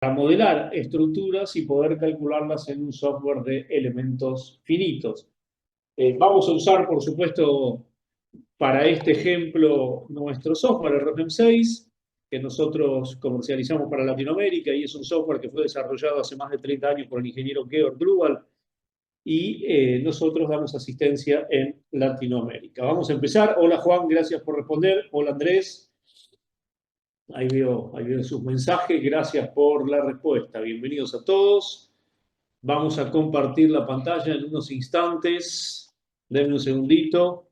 para modelar estructuras y poder calcularlas en un software de elementos finitos. Vamos a usar, por supuesto, para este ejemplo, nuestro software RFM6, que nosotros comercializamos para Latinoamérica, y es un software que fue desarrollado hace más de 30 años por el ingeniero Georg Grubal, y nosotros damos asistencia en Latinoamérica. Vamos a empezar. Hola Juan, gracias por responder. Hola Andrés. Ahí veo sus mensajes. Gracias por la respuesta. Bienvenidos a todos. Vamos a compartir la pantalla en unos instantes. Denme un segundito.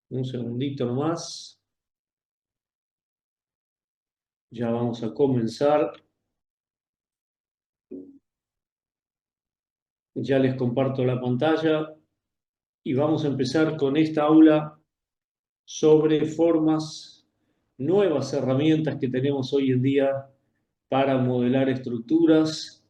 Un segundito nomás. Ya vamos a comenzar. Ya les comparto la pantalla y vamos a empezar con esta aula sobre formas, nuevas herramientas que tenemos hoy en día para modelar estructuras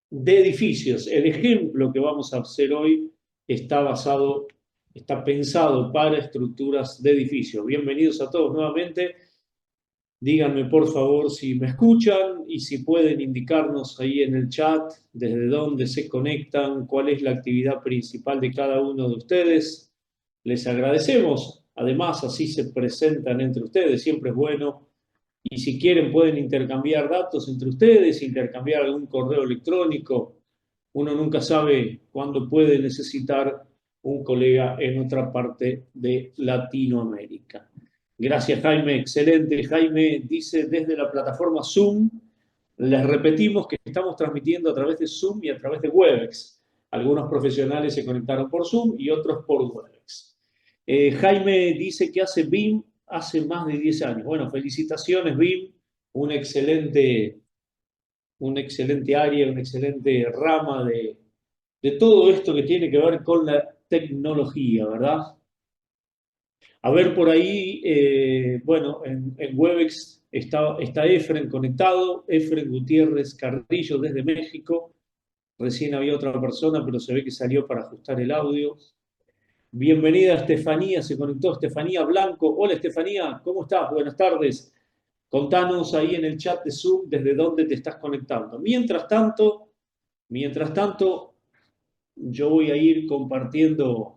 de edificios. El ejemplo que vamos a hacer hoy está pensado para estructuras de edificios. Bienvenidos a todos nuevamente. Díganme por favor si me escuchan y si pueden indicarnos ahí en el chat desde dónde se conectan, cuál es la actividad principal de cada uno de ustedes. Les agradecemos. Además, así se presentan entre ustedes, siempre es bueno. Y si quieren pueden intercambiar datos entre ustedes, intercambiar algún correo electrónico. Uno nunca sabe cuándo puede necesitar un colega en otra parte de Latinoamérica. Gracias, Jaime. Excelente. Jaime dice desde la plataforma Zoom. Les repetimos que estamos transmitiendo a través de Zoom y a través de Webex. Algunos profesionales se conectaron por Zoom y otros por Webex. Jaime dice que hace BIM hace más de 10 años. Bueno, felicitaciones, BIM. Un excelente, una excelente área, una excelente rama de todo esto que tiene que ver con la tecnología, ¿verdad? A ver por ahí, bueno, en Webex está Efren conectado, Efren Gutiérrez Carrillo desde México. Recién había otra persona, pero se ve que salió para ajustar el audio. Bienvenida Estefanía, se conectó Estefanía Blanco. Hola Estefanía, ¿cómo estás? Buenas tardes. Contanos ahí en el chat de Zoom desde dónde te estás conectando. Mientras tanto, yo voy a ir compartiendo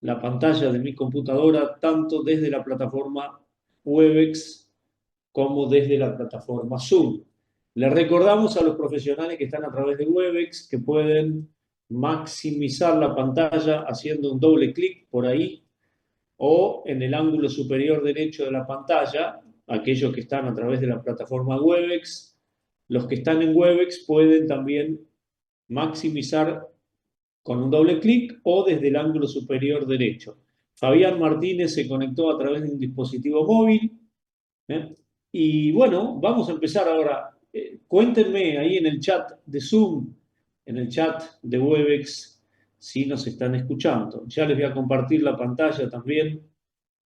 la pantalla de mi computadora, tanto desde la plataforma Webex como desde la plataforma Zoom. Les recordamos a los profesionales que están a través de Webex que pueden maximizar la pantalla haciendo un doble clic por ahí o en el ángulo superior derecho de la pantalla, aquellos que están a través de la plataforma Webex. Los que están en Webex pueden también maximizar con un doble clic o desde el ángulo superior derecho. Fabián Martínez se conectó a través de un dispositivo móvil. ¿Eh? Y bueno, vamos a empezar ahora. Cuéntenme ahí en el chat de Zoom, en el chat de Webex, si nos están escuchando. Ya les voy a compartir la pantalla también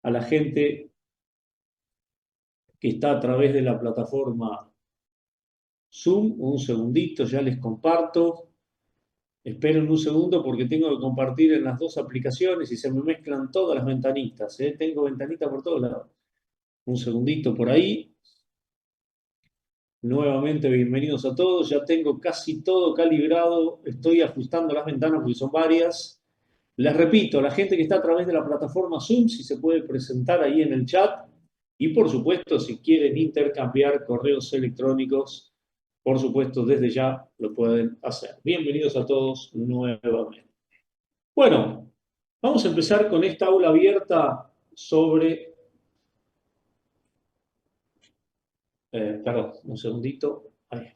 a la gente que está a través de la plataforma Zoom. Un segundito, ya les comparto. Esperen un segundo porque tengo que compartir en las dos aplicaciones y se me mezclan todas las ventanitas. Tengo ventanitas por todos lados. Un segundito por ahí. Nuevamente, bienvenidos a todos. Ya tengo casi todo calibrado. Estoy ajustando las ventanas porque son varias. Les repito, la gente que está a través de la plataforma Zoom, si se puede presentar ahí en el chat. Y por supuesto, si quieren intercambiar correos electrónicos, por supuesto, desde ya lo pueden hacer. Bienvenidos a todos nuevamente. Bueno, vamos a empezar con esta aula abierta sobre... perdón, un segundito. Ahí.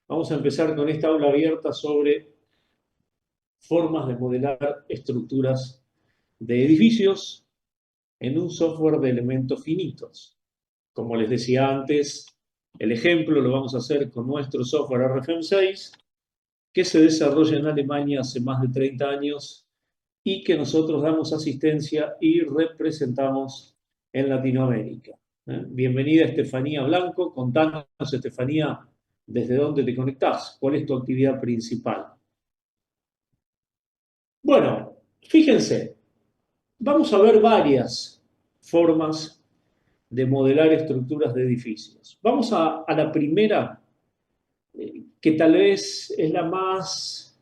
Vamos a empezar con esta aula abierta sobre formas de modelar estructuras de edificios en un software de elementos finitos. Como les decía antes, el ejemplo lo vamos a hacer con nuestro software RFM6, que se desarrolla en Alemania hace más de 30 años y que nosotros damos asistencia y representamos en Latinoamérica. Bienvenida Estefanía Blanco. Contanos, Estefanía, desde dónde te conectás, cuál es tu actividad principal. Bueno, fíjense, vamos a ver varias formas de modelar estructuras de edificios. Vamos a la primera, que tal vez es la más,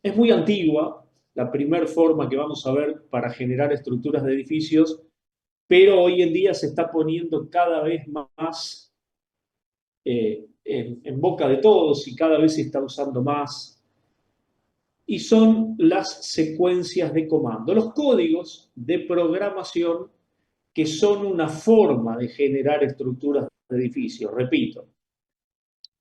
es muy antigua, la primera forma que vamos a ver para generar estructuras de edificios, pero hoy en día se está poniendo cada vez más en boca de todos y cada vez se está usando más, y son las secuencias de comando, los códigos de programación que son una forma de generar estructuras de edificios. Repito,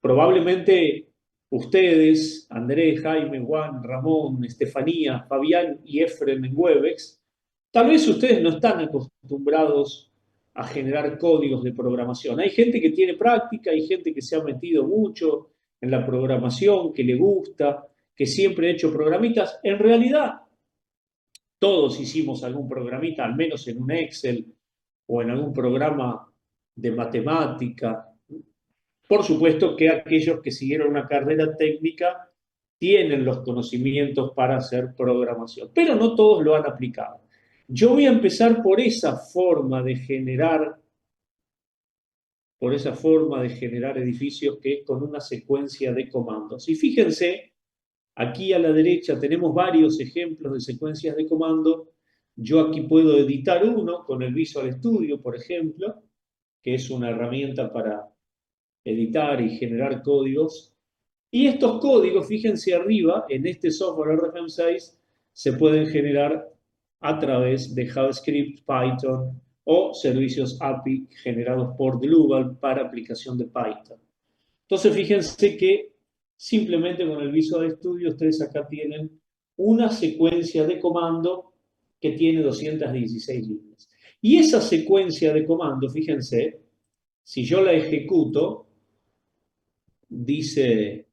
probablemente ustedes, Andrés, Jaime, Juan, Ramón, Estefanía, Fabián y Efren en Webex, tal vez ustedes no están acostumbrados a generar códigos de programación. Hay gente que tiene práctica, hay gente que se ha metido mucho en la programación, que le gusta, que siempre ha hecho programitas. En realidad, todos hicimos algún programita, al menos en un Excel o en algún programa de matemática. Por supuesto que aquellos que siguieron una carrera técnica tienen los conocimientos para hacer programación, pero no todos lo han aplicado. Yo voy a empezar por esa forma de generar edificios que es con una secuencia de comandos. Y fíjense, aquí a la derecha tenemos varios ejemplos de secuencias de comando. Yo aquí puedo editar uno con el Visual Studio, por ejemplo, que es una herramienta para editar y generar códigos. Y estos códigos, fíjense arriba, en este software RFM6, se pueden generar a través de JavaScript, Python o servicios API generados por Global para aplicación de Python. Entonces, fíjense que simplemente con el Visual Studio ustedes acá tienen una secuencia de comando que tiene 216 líneas. Y esa secuencia de comando, fíjense, si yo la ejecuto, dice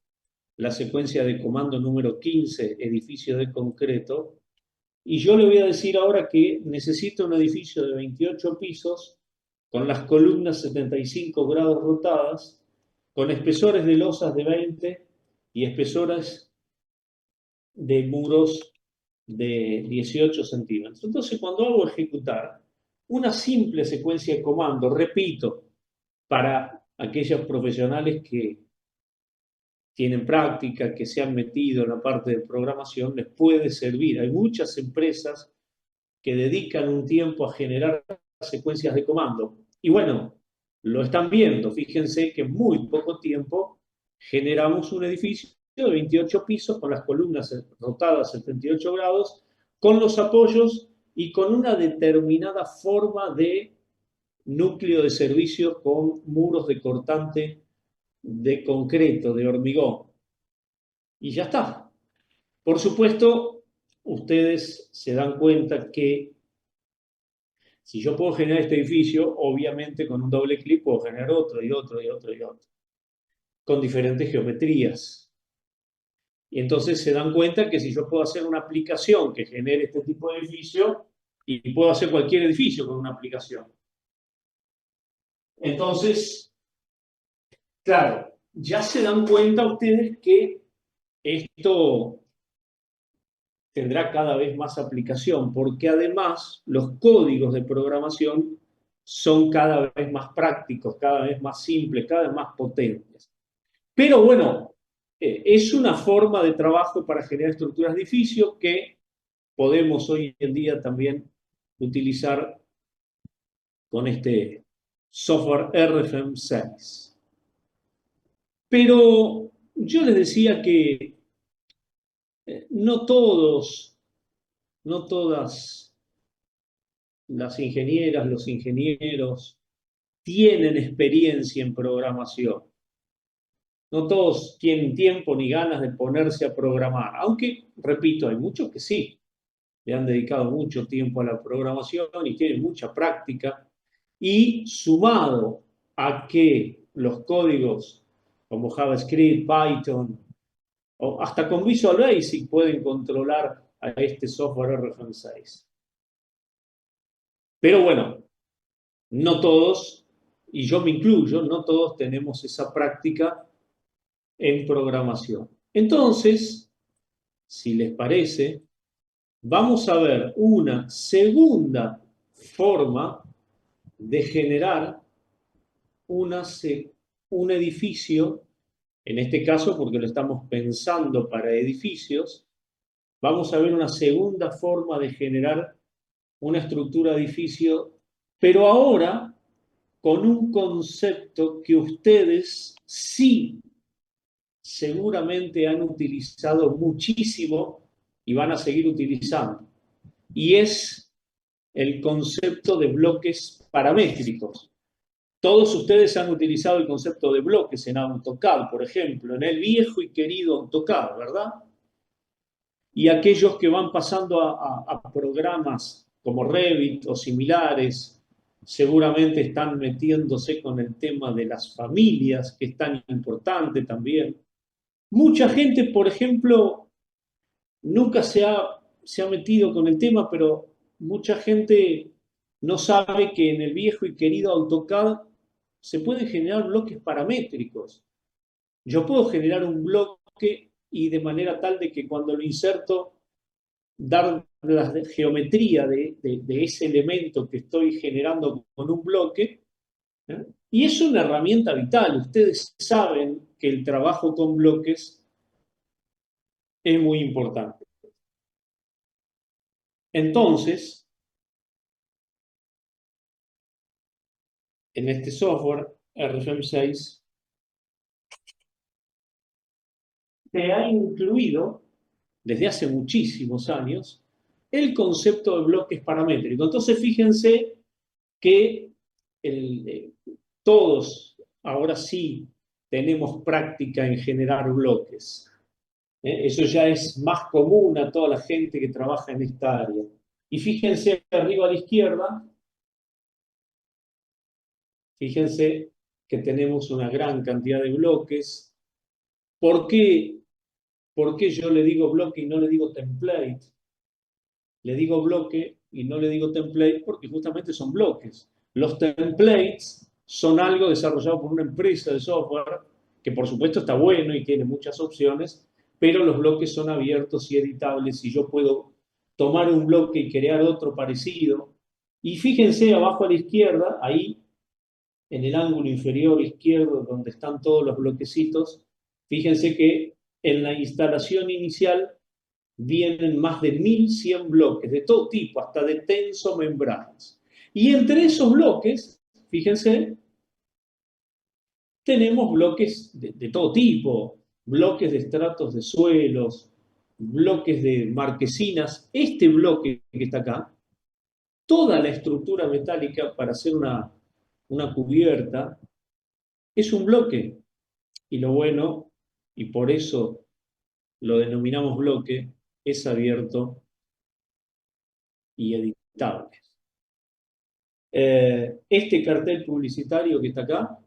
la secuencia de comando número 15, edificio de concreto, y yo le voy a decir ahora que necesito un edificio de 28 pisos con las columnas 75 grados rotadas, con espesores de losas de 20 y espesores de muros de 18 centímetros. Entonces, cuando hago ejecutar una simple secuencia de comando, repito, para aquellos profesionales que tienen práctica, que se han metido en la parte de programación, les puede servir. Hay muchas empresas que dedican un tiempo a generar secuencias de comando. Y bueno, lo están viendo. Fíjense que en muy poco tiempo generamos un edificio de 28 pisos con las columnas rotadas 78 grados, con los apoyos y con una determinada forma de núcleo de servicio con muros de cortante de concreto, de hormigón. Y ya está. Por supuesto, ustedes se dan cuenta que si yo puedo generar este edificio, obviamente con un doble clic puedo generar otro y otro y otro y otro, con diferentes geometrías. Y entonces se dan cuenta que si yo puedo hacer una aplicación que genere este tipo de edificio, y puedo hacer cualquier edificio con una aplicación. Entonces, claro, ya se dan cuenta ustedes que esto tendrá cada vez más aplicación, porque además los códigos de programación son cada vez más prácticos, cada vez más simples, cada vez más potentes. Pero bueno, es una forma de trabajo para generar estructuras de edificio que podemos hoy en día también utilizar con este software RFM6. Pero yo les decía que no todos, no todas las ingenieras, los ingenieros tienen experiencia en programación. No todos tienen tiempo ni ganas de ponerse a programar, aunque, repito, hay muchos que sí, le han dedicado mucho tiempo a la programación y tienen mucha práctica, y sumado a que los códigos como JavaScript, Python, o hasta con Visual Basic pueden controlar a este software RFM6. Pero bueno, no todos, y yo me incluyo, no todos tenemos esa práctica en programación. Entonces, si les parece, vamos a ver una segunda forma de generar un edificio, en este caso porque lo estamos pensando para edificios, vamos a ver una segunda forma de generar una estructura de edificio, pero ahora con un concepto que ustedes sí seguramente han utilizado muchísimo y van a seguir utilizando. Y es el concepto de bloques paramétricos. Todos ustedes han utilizado el concepto de bloques en AutoCAD, por ejemplo, en el viejo y querido AutoCAD, ¿verdad? Y aquellos que van pasando a programas como Revit o similares, seguramente están metiéndose con el tema de las familias, que es tan importante también. Mucha gente, por ejemplo, nunca se ha metido con el tema, pero mucha gente no sabe que en el viejo y querido AutoCAD se pueden generar bloques paramétricos. Yo puedo generar un bloque y de manera tal de que cuando lo inserto, dar la geometría de ese elemento que estoy generando con un bloque. ¿Eh? Y es una herramienta vital. Ustedes saben que el trabajo con bloques es muy importante. Entonces, en este software RFM6 se ha incluido desde hace muchísimos años el concepto de bloques paramétricos. Entonces, fíjense que el, todos ahora sí tenemos práctica en generar bloques. Eso ya es más común a toda la gente que trabaja en esta área. Y fíjense arriba a la izquierda, fíjense que tenemos una gran cantidad de bloques. ¿Por qué? ¿Por qué yo le digo bloque y no le digo template? Le digo bloque y no le digo template porque justamente son bloques. Los templates son algo desarrollado por una empresa de software que por supuesto está bueno y tiene muchas opciones, pero los bloques son abiertos y editables y yo puedo tomar un bloque y crear otro parecido. Y fíjense abajo a la izquierda, ahí en el ángulo inferior izquierdo donde están todos los bloquecitos, fíjense que en la instalación inicial vienen más de 1.100 bloques de todo tipo, hasta de tensomembranas. Y entre esos bloques, fíjense, tenemos bloques de todo tipo, bloques de estratos de suelos, bloques de marquesinas. Este bloque que está acá, toda la estructura metálica para hacer una cubierta, es un bloque. Y lo bueno, y por eso lo denominamos bloque, es abierto y editable. Este cartel publicitario que está acá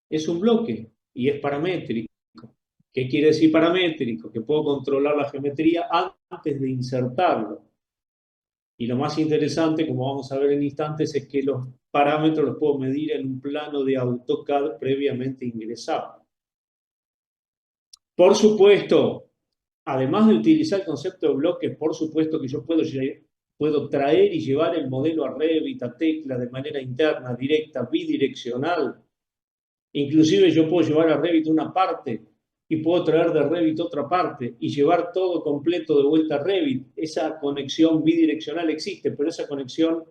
es un bloque y es paramétrico. ¿Qué quiere decir paramétrico? Que puedo controlar la geometría antes de insertarlo. Y lo más interesante, como vamos a ver en instantes, es que los parámetros los puedo medir en un plano de AutoCAD previamente ingresado. Por supuesto, además de utilizar el concepto de bloques, por supuesto que yo puedo traer y llevar el modelo a Revit, a Tecla, de manera interna, directa, bidireccional. Inclusive yo puedo llevar a Revit una parte y puedo traer de Revit otra parte y llevar todo completo de vuelta a Revit. Esa conexión bidireccional existe, pero esa conexión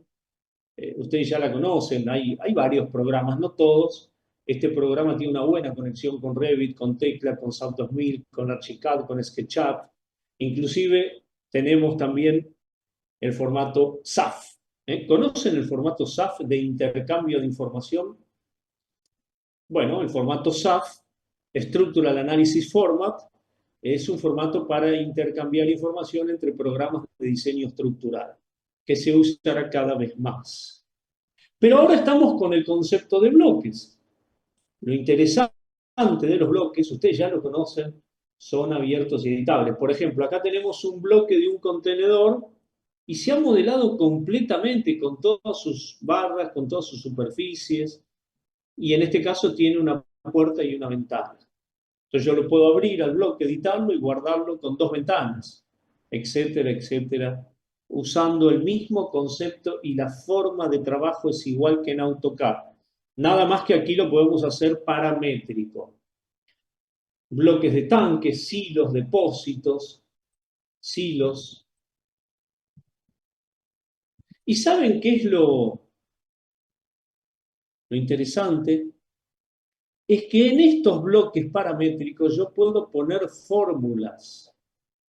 ustedes ya la conocen. Hay varios programas, no todos. Este programa tiene una buena conexión con Revit, con Tecla, con SAP 2000, con Archicad, con SketchUp. Inclusive tenemos también el formato SAF. ¿Conocen el formato SAF de intercambio de información? Bueno, el formato SAF, Structural Analysis Format, es un formato para intercambiar información entre programas de diseño estructural, que se usará cada vez más. Pero ahora estamos con el concepto de bloques. Lo interesante de los bloques, ustedes ya lo conocen, son abiertos y editables. Por ejemplo, acá tenemos un bloque de un contenedor y se ha modelado completamente con todas sus barras, con todas sus superficies, y en este caso tiene una puerta y una ventana. Entonces yo lo puedo abrir al bloque, editarlo y guardarlo con dos ventanas. etcétera, etcétera, usando el mismo concepto y la forma de trabajo es igual que en AutoCAD. Nada más que aquí lo podemos hacer paramétrico. Bloques de tanques, silos, depósitos, silos. ¿Y saben qué es lo interesante? Es que en estos bloques paramétricos yo puedo poner fórmulas.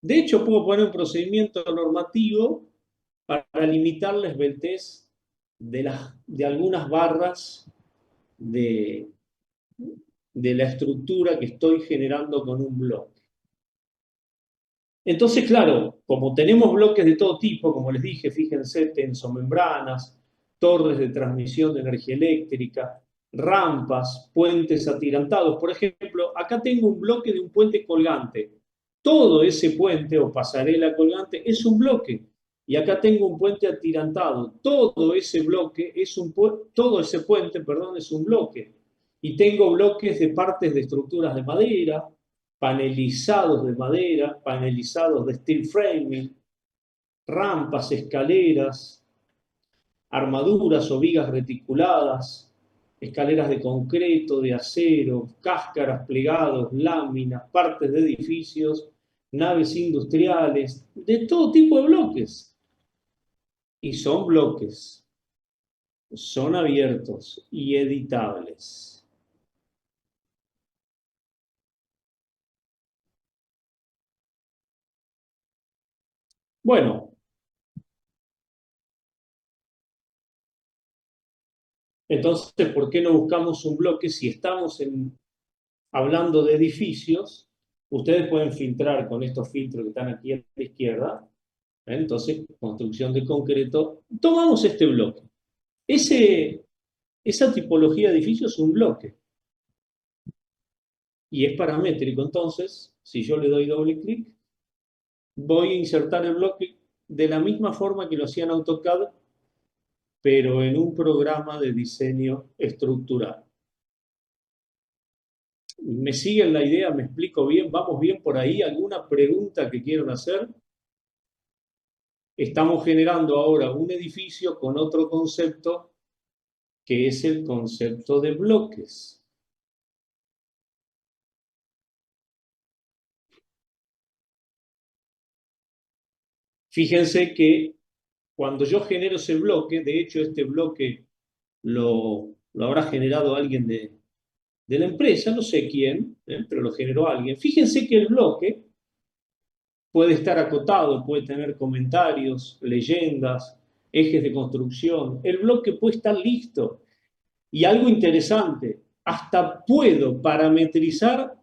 De hecho, puedo poner un procedimiento normativo para limitar la esbeltez de algunas barras de, de la estructura que estoy generando con un bloque. Entonces, claro, como tenemos bloques de todo tipo, como les dije, fíjense, tensomembranas, torres de transmisión de energía eléctrica, rampas, puentes atirantados. Por ejemplo, acá tengo un bloque de un puente colgante. Todo ese puente o pasarela colgante es un bloque. Y acá tengo un puente atirantado. Todo ese bloque es todo ese puente, perdón, es un bloque. Y tengo bloques de partes de estructuras de madera, panelizados de madera, panelizados de steel framing, rampas, escaleras, armaduras o vigas reticuladas, escaleras de concreto, de acero, cáscaras plegados, láminas, partes de edificios, naves industriales, de todo tipo de bloques. Y son bloques, son abiertos y editables. Bueno, entonces, ¿por qué no buscamos un bloque si estamos hablando de edificios? Ustedes pueden filtrar con estos filtros que están aquí a la izquierda. Entonces, construcción de concreto. Tomamos este bloque. Esa tipología de edificio es un bloque y es paramétrico. Entonces, si yo le doy doble clic, voy a insertar el bloque de la misma forma que lo hacía en AutoCAD, pero en un programa de diseño estructural. ¿Me siguen la idea? ¿Me explico bien? ¿Vamos bien por ahí? ¿Alguna pregunta que quieran hacer? Estamos generando ahora un edificio con otro concepto que es el concepto de bloques. Fíjense que cuando yo genero ese bloque, de hecho este bloque lo habrá generado alguien de la empresa, no sé quién, pero lo generó alguien. Fíjense que el bloque puede estar acotado, puede tener comentarios, leyendas, ejes de construcción. El bloque puede estar listo. Y algo interesante, hasta puedo parametrizar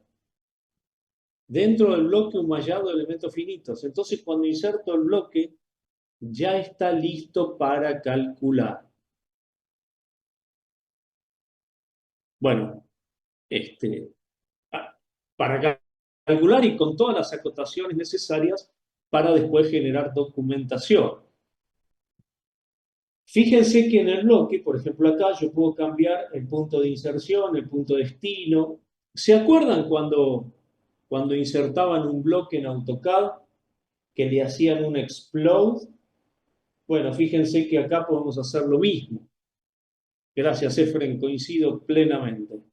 dentro del bloque un mallado de elementos finitos. Entonces, cuando inserto el bloque, ya está listo para calcular. Bueno, este, para calcular y con todas las acotaciones necesarias para después generar documentación. Fíjense que en el bloque, por ejemplo acá, yo puedo cambiar el punto de inserción, el punto de destino. ¿Se acuerdan cuando insertaban un bloque en AutoCAD que le hacían un explode? Bueno, fíjense que acá podemos hacer lo mismo. Gracias, Efren, coincido plenamente.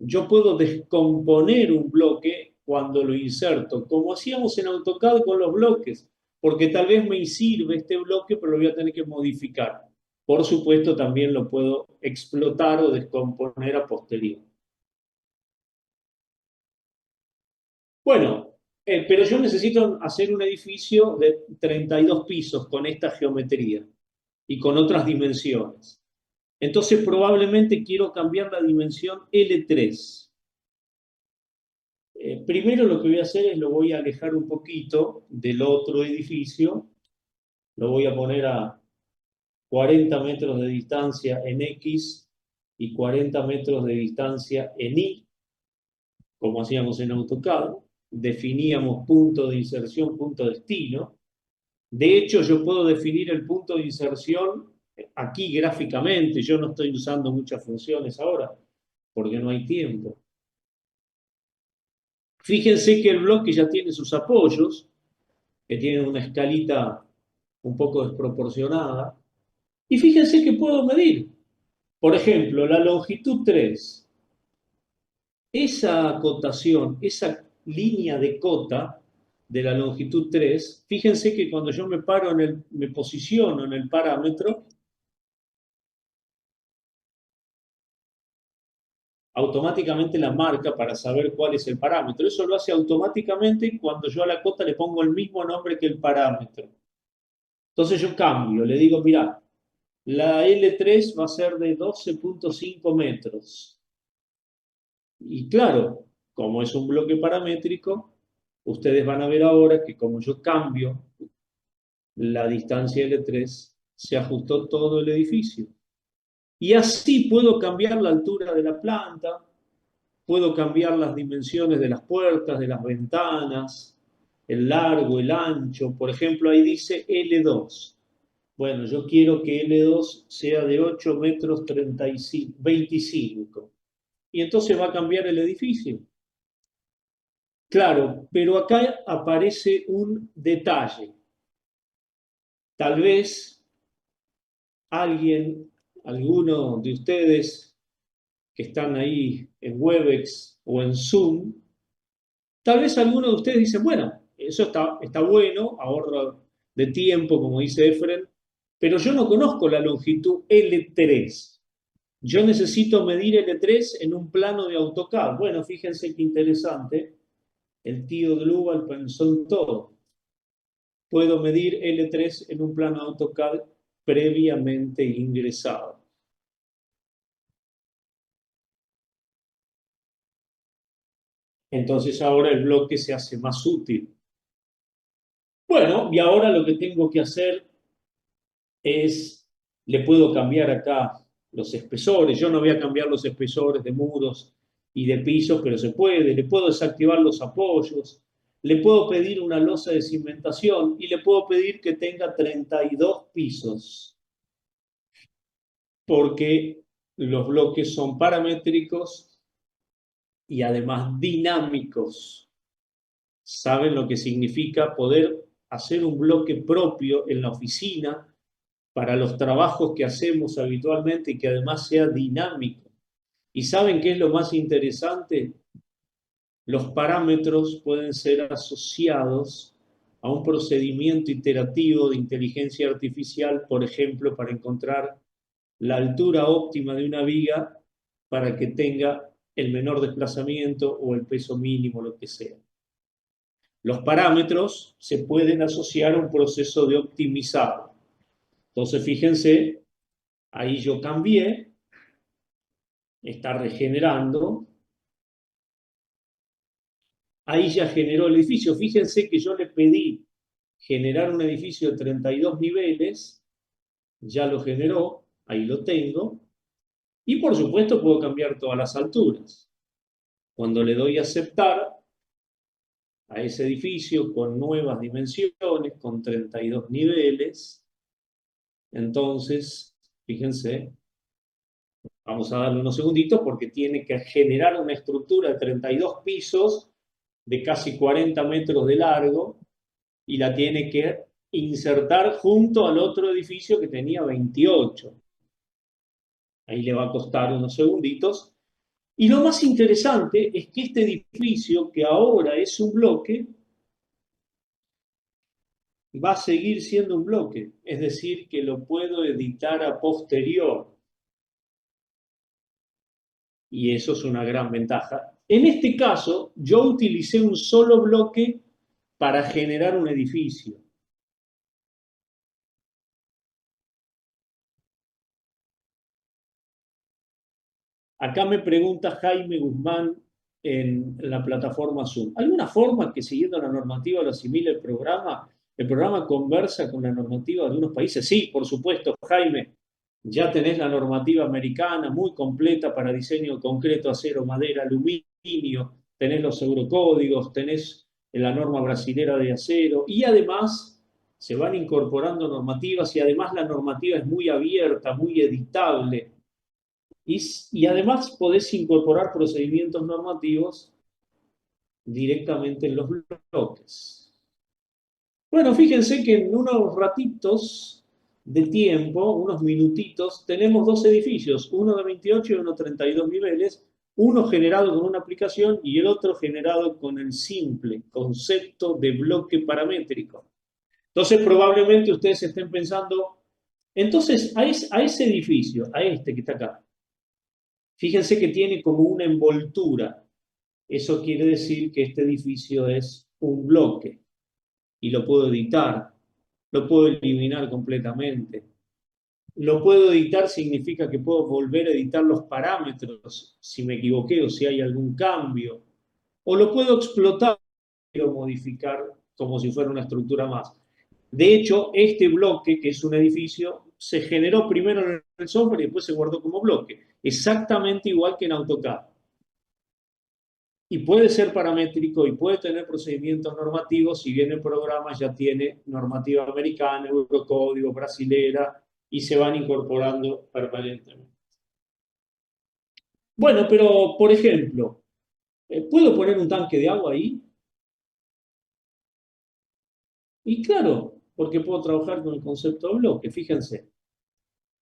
Yo puedo descomponer un bloque cuando lo inserto, como hacíamos en AutoCAD con los bloques, porque tal vez me sirve este bloque, pero lo voy a tener que modificar. Por supuesto, también lo puedo explotar o descomponer a posteriori. Bueno, pero yo necesito hacer un edificio de 32 pisos con esta geometría y con otras dimensiones. Entonces probablemente quiero cambiar la dimensión L3. Primero lo que voy a hacer es lo voy a alejar un poquito del otro edificio, lo voy a poner a 40 metros de distancia en X y 40 metros de distancia en Y, como hacíamos en AutoCAD. Definíamos punto de inserción, punto de destino. De hecho, yo puedo definir el punto de inserción aquí gráficamente. Yo no estoy usando muchas funciones ahora porque no hay tiempo. Fíjense que el bloque ya tiene sus apoyos. que tienen una escalita un poco desproporcionada. Y fíjense que puedo medir. Por ejemplo, la longitud 3. Esa acotación, esa línea de cota de la longitud 3, fíjense que cuando yo me paro me posiciono en el parámetro, automáticamente la marca para saber cuál es el parámetro. Eso lo hace automáticamente cuando yo a la cota le pongo el mismo nombre que el parámetro. Entonces yo cambio, le digo, mira, la L3 va a ser de 12.5 metros. Y claro, como es un bloque paramétrico, ustedes van a ver ahora que como yo cambio la distancia L3, se ajustó todo el edificio. Y así puedo cambiar la altura de la planta, puedo cambiar las dimensiones de las puertas, de las ventanas, el largo, el ancho. Por ejemplo, ahí dice L2. Bueno, yo quiero que L2 sea de 8 metros 35, 25. Y entonces va a cambiar el edificio. Claro, pero acá aparece un detalle. Tal vez alguno de ustedes que están ahí en Webex o en Zoom, tal vez alguno de ustedes dice, bueno, eso está bueno, ahorro de tiempo, como dice Efren, pero yo no conozco la longitud L3. Yo necesito medir L3 en un plano de AutoCAD. Bueno, fíjense qué interesante. El tío Global pensó en todo. Puedo medir L3 en un plano de AutoCAD previamente ingresado. Entonces ahora el bloque se hace más útil. Bueno, y ahora lo que tengo que hacer es, le puedo cambiar acá los espesores. Yo no voy a cambiar los espesores de muros y de pisos, pero se puede. Le puedo desactivar los apoyos. Le puedo pedir una losa de cimentación y le puedo pedir que tenga 32 pisos, porque los bloques son paramétricos y además dinámicos. ¿Saben lo que significa poder hacer un bloque propio en la oficina para los trabajos que hacemos habitualmente y que además sea dinámico? ¿Y saben qué es lo más interesante? Los parámetros pueden ser asociados a un procedimiento iterativo de inteligencia artificial, por ejemplo, para encontrar la altura óptima de una viga para que tenga el menor desplazamiento o el peso mínimo, lo que sea. Los parámetros se pueden asociar a un proceso de optimizado. Entonces, fíjense, ahí yo cambié, está regenerando, ahí ya generó el edificio. Fíjense que yo le pedí generar un edificio de 32 niveles, ya lo generó, ahí lo tengo, y por supuesto puedo cambiar todas las alturas. Cuando le doy a aceptar a ese edificio con nuevas dimensiones, con 32 niveles, entonces, fíjense, vamos a darle unos segunditos porque tiene que generar una estructura de 32 pisos de casi 40 metros de largo y la tiene que insertar junto al otro edificio que tenía 28. Ahí le va a costar unos segunditos. Y lo más interesante es que este edificio, que ahora es un bloque, va a seguir siendo un bloque. Es decir, que lo puedo editar a posterior. Y eso es una gran ventaja. En este caso, yo utilicé un solo bloque para generar un edificio. Acá me pregunta Jaime Guzmán en la plataforma Zoom. ¿Alguna forma que siguiendo la normativa lo asimile el programa? ¿El programa conversa con la normativa de algunos países? Sí, por supuesto, Jaime. Ya tenés la normativa americana muy completa para diseño concreto, acero, madera, aluminio, tenés los eurocódigos, tenés la norma brasilera de acero y además se van incorporando normativas y además la normativa es muy abierta, muy editable y además podés incorporar procedimientos normativos directamente en los bloques. Bueno, fíjense que en unos ratitos de tiempo, unos minutitos, tenemos dos edificios, uno de 28 y uno de 32 niveles, uno generado con una aplicación y el otro generado con el simple concepto de bloque paramétrico. Entonces, probablemente ustedes estén pensando, entonces, a ese edificio, a este que está acá, fíjense que tiene como una envoltura. Eso quiere decir que este edificio es un bloque y lo puedo editar, lo puedo eliminar completamente. Lo puedo editar significa que puedo volver a editar los parámetros si me equivoqué o si hay algún cambio. O lo puedo explotar y modificar como si fuera una estructura más. De hecho, este bloque, que es un edificio, se generó primero en el software y después se guardó como bloque, exactamente igual que en AutoCAD. Y puede ser paramétrico y puede tener procedimientos normativos, si bien el programa ya tiene normativa americana, eurocódigo, brasilera, y se van incorporando permanentemente. Bueno, pero por ejemplo, ¿puedo poner un tanque de agua ahí? Y claro, porque puedo trabajar con el concepto de bloque. Fíjense,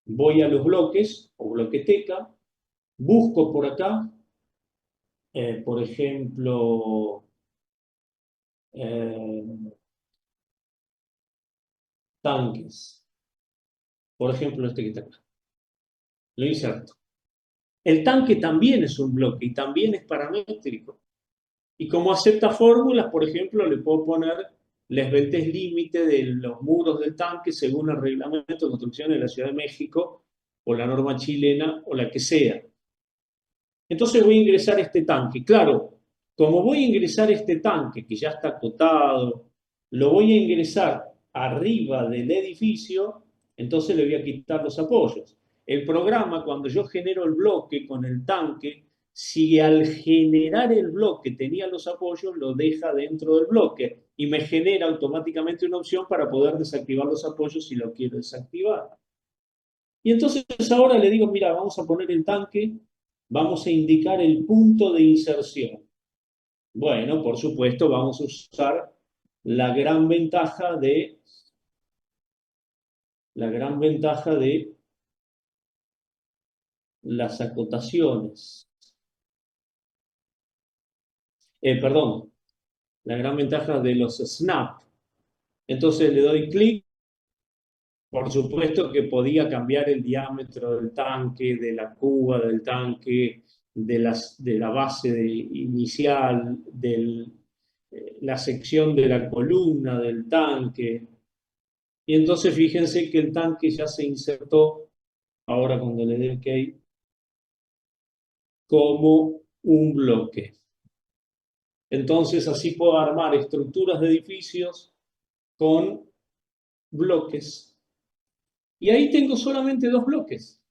voy a los bloques o bloqueteca, busco por acá, por ejemplo, eh, tanques. Por ejemplo, este que está acá. Lo inserto. El tanque también es un bloque y también es paramétrico. Y como acepta fórmulas, por ejemplo, le puedo poner les vetes límite de los muros del tanque según el reglamento de construcción de la Ciudad de México o la norma chilena o la que sea. Entonces voy a ingresar este tanque. Claro, como voy a ingresar este tanque que ya está acotado, lo voy a ingresar arriba del edificio, entonces le voy a quitar los apoyos. El programa, cuando yo genero el bloque con el tanque, si al generar el bloque tenía los apoyos, lo deja dentro del bloque y me genera automáticamente una opción para poder desactivar los apoyos si lo quiero desactivar. Y entonces ahora le digo, mira, vamos a poner el tanque, vamos a indicar el punto de inserción. Bueno, por supuesto, vamos a usar la gran ventaja de las acotaciones. Perdón, la gran ventaja de los snap. Entonces le doy clic. Por supuesto que podía cambiar el diámetro del tanque, de la cuba del tanque, de la base inicial, de la sección de la columna del tanque. Y entonces fíjense que el tanque ya se insertó, ahora cuando le dé OK, como un bloque. Entonces así puedo armar estructuras de edificios con bloques. Y ahí tengo solamente dos bloques.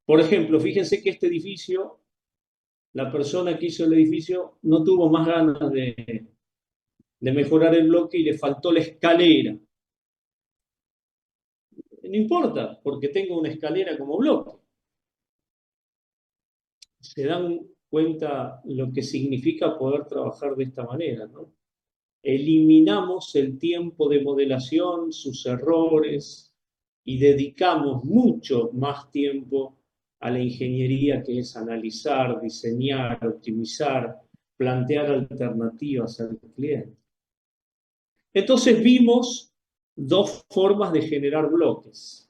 Por ejemplo, fíjense que este edificio, la persona que hizo el edificio no tuvo más ganas de mejorar el bloque y le faltó la escalera. No importa, porque tengo una escalera como bloque. Se dan cuenta lo que significa poder trabajar de esta manera, ¿no? Eliminamos el tiempo de modelación, sus errores, y dedicamos mucho más tiempo a la ingeniería, que es analizar, diseñar, optimizar, plantear alternativas al cliente. Entonces vimos dos formas de generar bloques.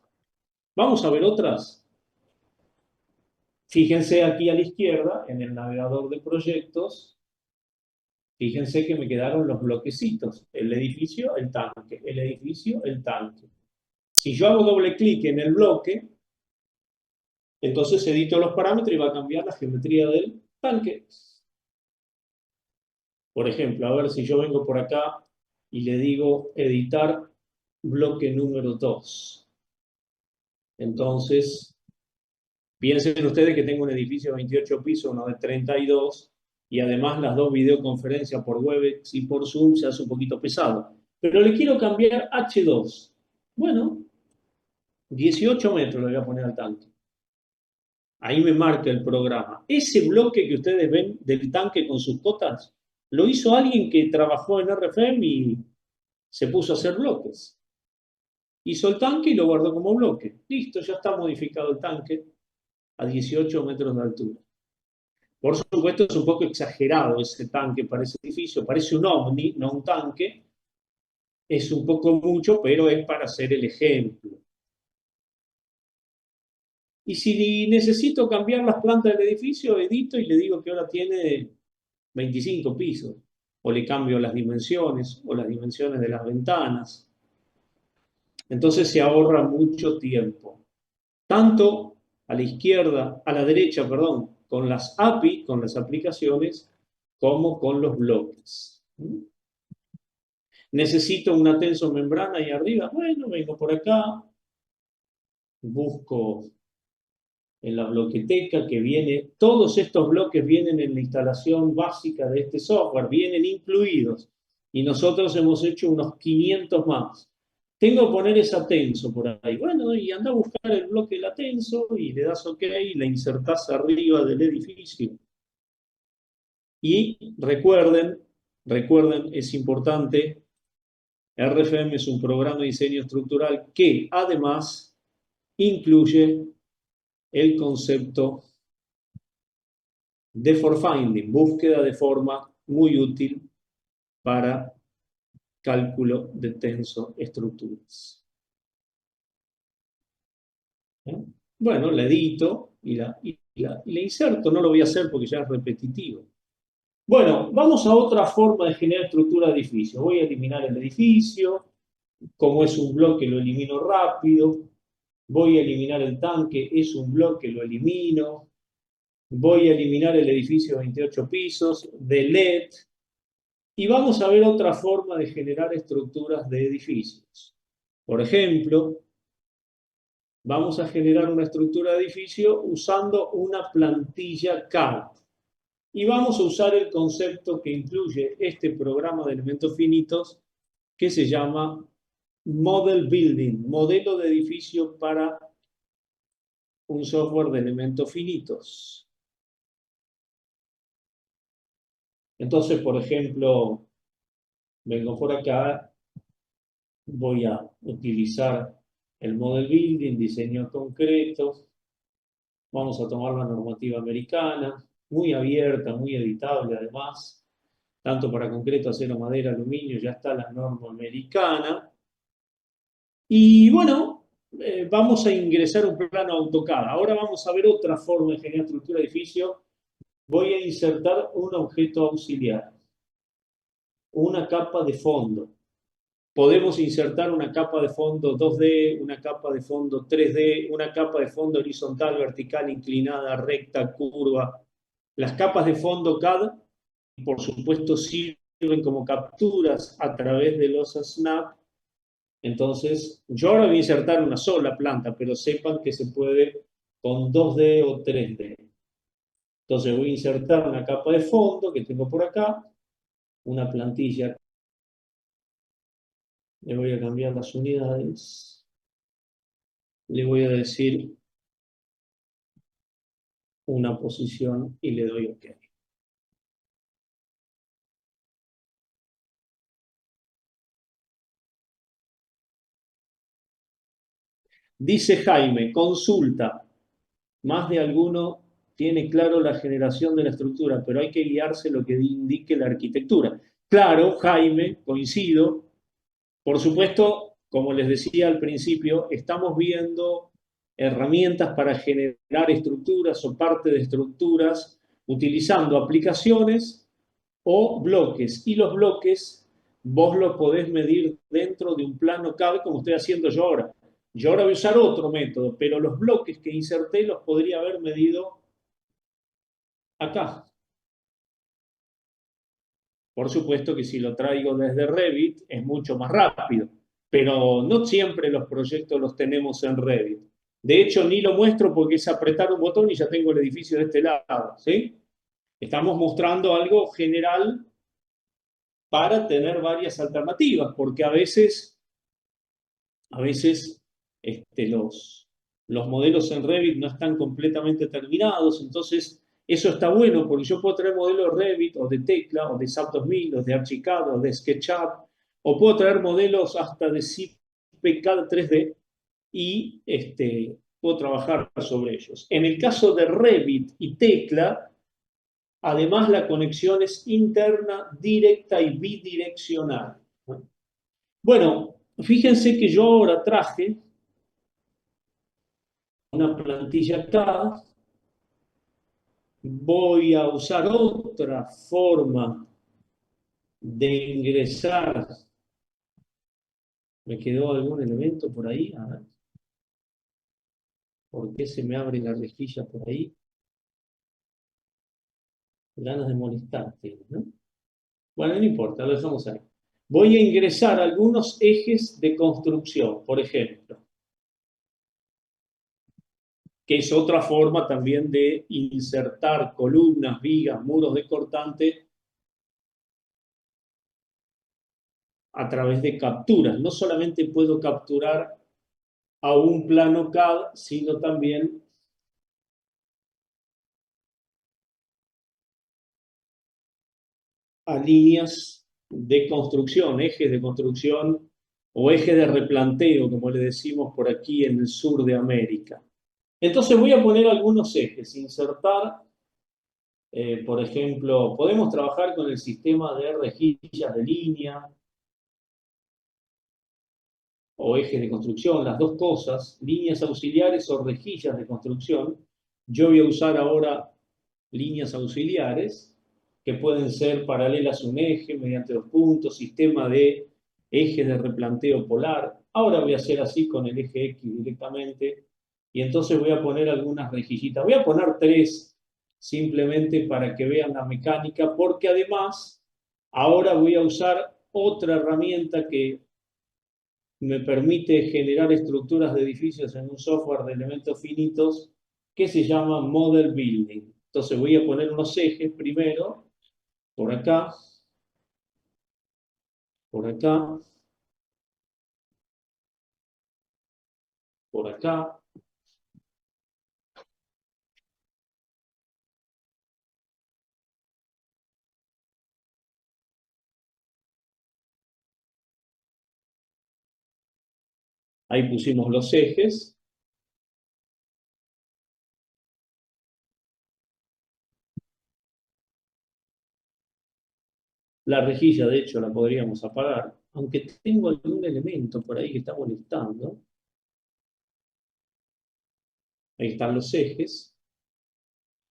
Vamos a ver otras. Fíjense aquí a la izquierda, en el navegador de proyectos, fíjense que me quedaron los bloquecitos. El edificio, el tanque. El edificio, el tanque. Si yo hago doble clic en el bloque, entonces edito los parámetros y va a cambiar la geometría del tanque. Por ejemplo, a ver si yo vengo por acá y le digo editar bloque número 2. Entonces, piensen ustedes que tengo un edificio de 28 pisos, uno de 32, y además las dos videoconferencias por Webex y por Zoom se hace un poquito pesado. Pero le quiero cambiar H2. Bueno, 18 metros le voy a poner al tanque. Ahí me marca el programa. Ese bloque que ustedes ven del tanque con sus cotas, lo hizo alguien que trabajó en RFM Se puso a hacer bloques. Hizo el tanque y lo guardó como bloque. Listo, ya está modificado el tanque a 18 metros de altura. Por supuesto, es un poco exagerado ese tanque para ese edificio. Parece un ovni, no un tanque. Es un poco mucho, pero es para hacer el ejemplo. Y si necesito cambiar las plantas del edificio, edito y le digo que ahora tiene 25 pisos. O le cambio las dimensiones o las dimensiones de las ventanas. Entonces se ahorra mucho tiempo. Tanto a la izquierda, a la derecha, perdón, con las API, con las aplicaciones, como con los bloques. Necesito una tensomembrana ahí arriba. Bueno, vengo por acá, busco en la bloqueteca que viene, todos estos bloques vienen en la instalación básica de este software, vienen incluidos. Y nosotros hemos hecho unos 500 más. Tengo que poner esa tenso por ahí. Bueno, y anda a buscar el bloque de la tenso y le das OK y la insertás arriba del edificio. Y recuerden, es importante, RFM es un programa de diseño estructural que además incluye el concepto de for finding, búsqueda de forma muy útil para cálculo de tensoestructuras. Bueno, la edito y la inserto, no lo voy a hacer porque ya es repetitivo. Bueno, vamos a otra forma de generar estructura de edificio. Voy a eliminar el edificio, como es un bloque lo elimino rápido, voy a eliminar el tanque, es un bloque, lo elimino, voy a eliminar el edificio de 28 pisos, delete, y vamos a ver otra forma de generar estructuras de edificios. Por ejemplo, vamos a generar una estructura de edificio usando una plantilla CAD. Y vamos a usar el concepto que incluye este programa de elementos finitos que se llama Model Building, modelo de edificio para un software de elementos finitos. Entonces, por ejemplo, vengo por acá, voy a utilizar el Model Building, diseño concreto. Vamos a tomar la normativa americana, muy abierta, muy editable además, tanto para concreto, acero, madera, aluminio, ya está la norma americana. Y bueno, vamos a ingresar un plano AutoCAD. Ahora vamos a ver otra forma de generar estructura de edificio. Voy a insertar un objeto auxiliar, una capa de fondo. Podemos insertar una capa de fondo 2D, una capa de fondo 3D, una capa de fondo horizontal, vertical, inclinada, recta, curva. Las capas de fondo CAD, por supuesto, sirven como capturas a través de los snap. Entonces, yo ahora voy a insertar una sola planta, pero sepan que se puede con 2D o 3D. Entonces voy a insertar una capa de fondo que tengo por acá, una plantilla. Le voy a cambiar las unidades. Le voy a decir una posición y le doy OK. Dice Jaime, consulta. Más de alguno tiene claro la generación de la estructura, pero hay que guiarse lo que indique la arquitectura. Claro, Jaime, coincido. Por supuesto, como les decía al principio, estamos viendo herramientas para generar estructuras o parte de estructuras utilizando aplicaciones o bloques. Y los bloques vos los podés medir dentro de un plano CAD como estoy haciendo yo ahora. Yo ahora voy a usar otro método, pero los bloques que inserté los podría haber medido acá. Por supuesto que si lo traigo desde Revit es mucho más rápido, pero no siempre los proyectos los tenemos en Revit. De hecho, ni lo muestro porque es apretar un botón y ya tengo el edificio de este lado, ¿sí? Estamos mostrando algo general para tener varias alternativas, porque a veces los modelos en Revit no están completamente terminados, entonces eso está bueno porque yo puedo tener modelos de Revit o de Tecla o de SAP 2000 o de Archicad o de SketchUp o puedo traer modelos hasta de CAD 3D y puedo trabajar sobre ellos. En el caso de Revit y Tecla, además la conexión es interna, directa y bidireccional. Bueno, fíjense que yo ahora traje una plantilla acá. Voy a usar otra forma de ingresar. ¿Me quedó algún elemento por ahí? A ver. ¿Por qué se me abre la rejilla por ahí? Ganas de molestarte, ¿no? Bueno, no importa, lo dejamos ahí. Voy a ingresar algunos ejes de construcción, por ejemplo, que es otra forma también de insertar columnas, vigas, muros de cortante a través de capturas. No solamente puedo capturar a un plano CAD, sino también a líneas de construcción, ejes de construcción o ejes de replanteo, como le decimos por aquí en el sur de América. Entonces voy a poner algunos ejes, insertar, por ejemplo, podemos trabajar con el sistema de rejillas de línea o ejes de construcción, las dos cosas, líneas auxiliares o rejillas de construcción. Yo voy a usar ahora líneas auxiliares que pueden ser paralelas a un eje mediante dos puntos, sistema de ejes de replanteo polar. Ahora voy a hacer así con el eje X directamente y entonces voy a poner algunas rejillitas. Voy a poner tres simplemente para que vean la mecánica, porque además ahora voy a usar otra herramienta que me permite generar estructuras de edificios en un software de elementos finitos que se llama Model Building. Entonces voy a poner unos ejes primero, por acá, por acá, por acá. Ahí pusimos los ejes. La rejilla, de hecho, la podríamos apagar, aunque tengo algún elemento por ahí que está molestando. Ahí están los ejes.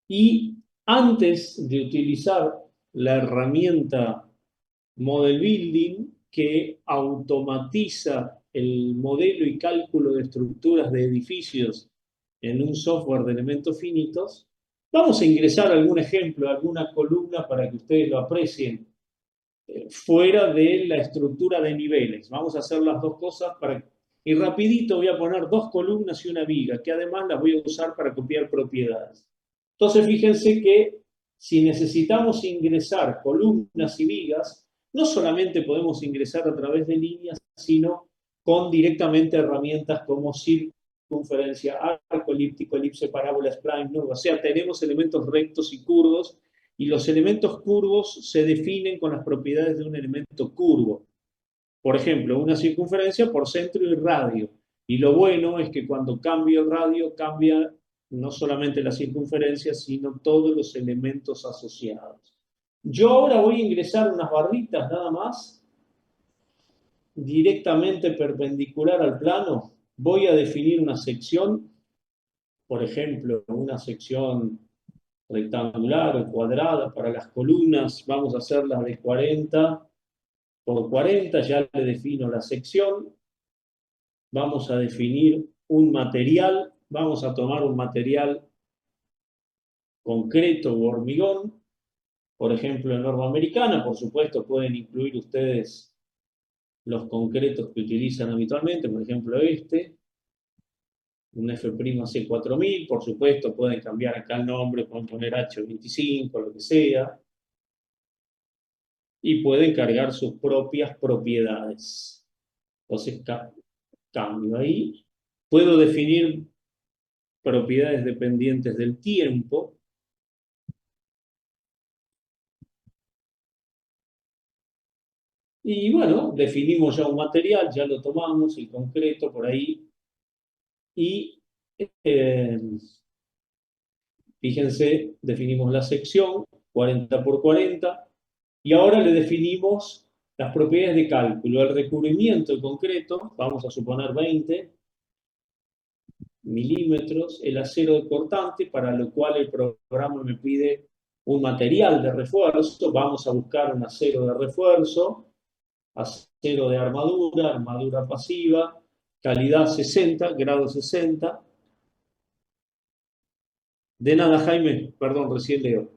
Y antes de utilizar la herramienta Model Building, que automatiza el modelo y cálculo de estructuras de edificios en un software de elementos finitos, vamos a ingresar algún ejemplo, alguna columna para que ustedes lo aprecien fuera de la estructura de niveles. Vamos a hacer las dos cosas y rapidito voy a poner dos columnas y una viga, que además las voy a usar para copiar propiedades. Entonces fíjense que si necesitamos ingresar columnas y vigas, no solamente podemos ingresar a través de líneas, sino con directamente herramientas como circunferencia, arco elíptico, elipse, parábola, spline, ¿no? O sea, tenemos elementos rectos y curvos y los elementos curvos se definen con las propiedades de un elemento curvo. Por ejemplo, una circunferencia por centro y radio. Y lo bueno es que cuando cambia el radio, cambia no solamente la circunferencia, sino todos los elementos asociados. Yo ahora voy a ingresar unas barritas nada más, directamente perpendicular al plano. Voy a definir una sección, por ejemplo, una sección rectangular o cuadrada para las columnas, vamos a hacerlas de 40 por 40, ya le defino la sección, vamos a definir un material, vamos a tomar un material concreto o hormigón, por ejemplo en norma americana, por supuesto pueden incluir ustedes los concretos que utilizan habitualmente, por ejemplo un F'C4000, por supuesto pueden cambiar acá el nombre, pueden poner H25, lo que sea, y pueden cargar sus propias propiedades. Entonces, cambio ahí. Puedo definir propiedades dependientes del tiempo. Y bueno, definimos ya un material, ya lo tomamos, el concreto por ahí. Y eh, fíjense, definimos la sección, 40 por 40. Y ahora le definimos las propiedades de cálculo. El recubrimiento en concreto, vamos a suponer 20 milímetros, el acero cortante, para lo cual el programa me pide un material de refuerzo. Vamos a buscar un acero de refuerzo, acero de armadura, armadura pasiva, calidad 60, grado 60. De nada, Jaime, perdón, recién leo.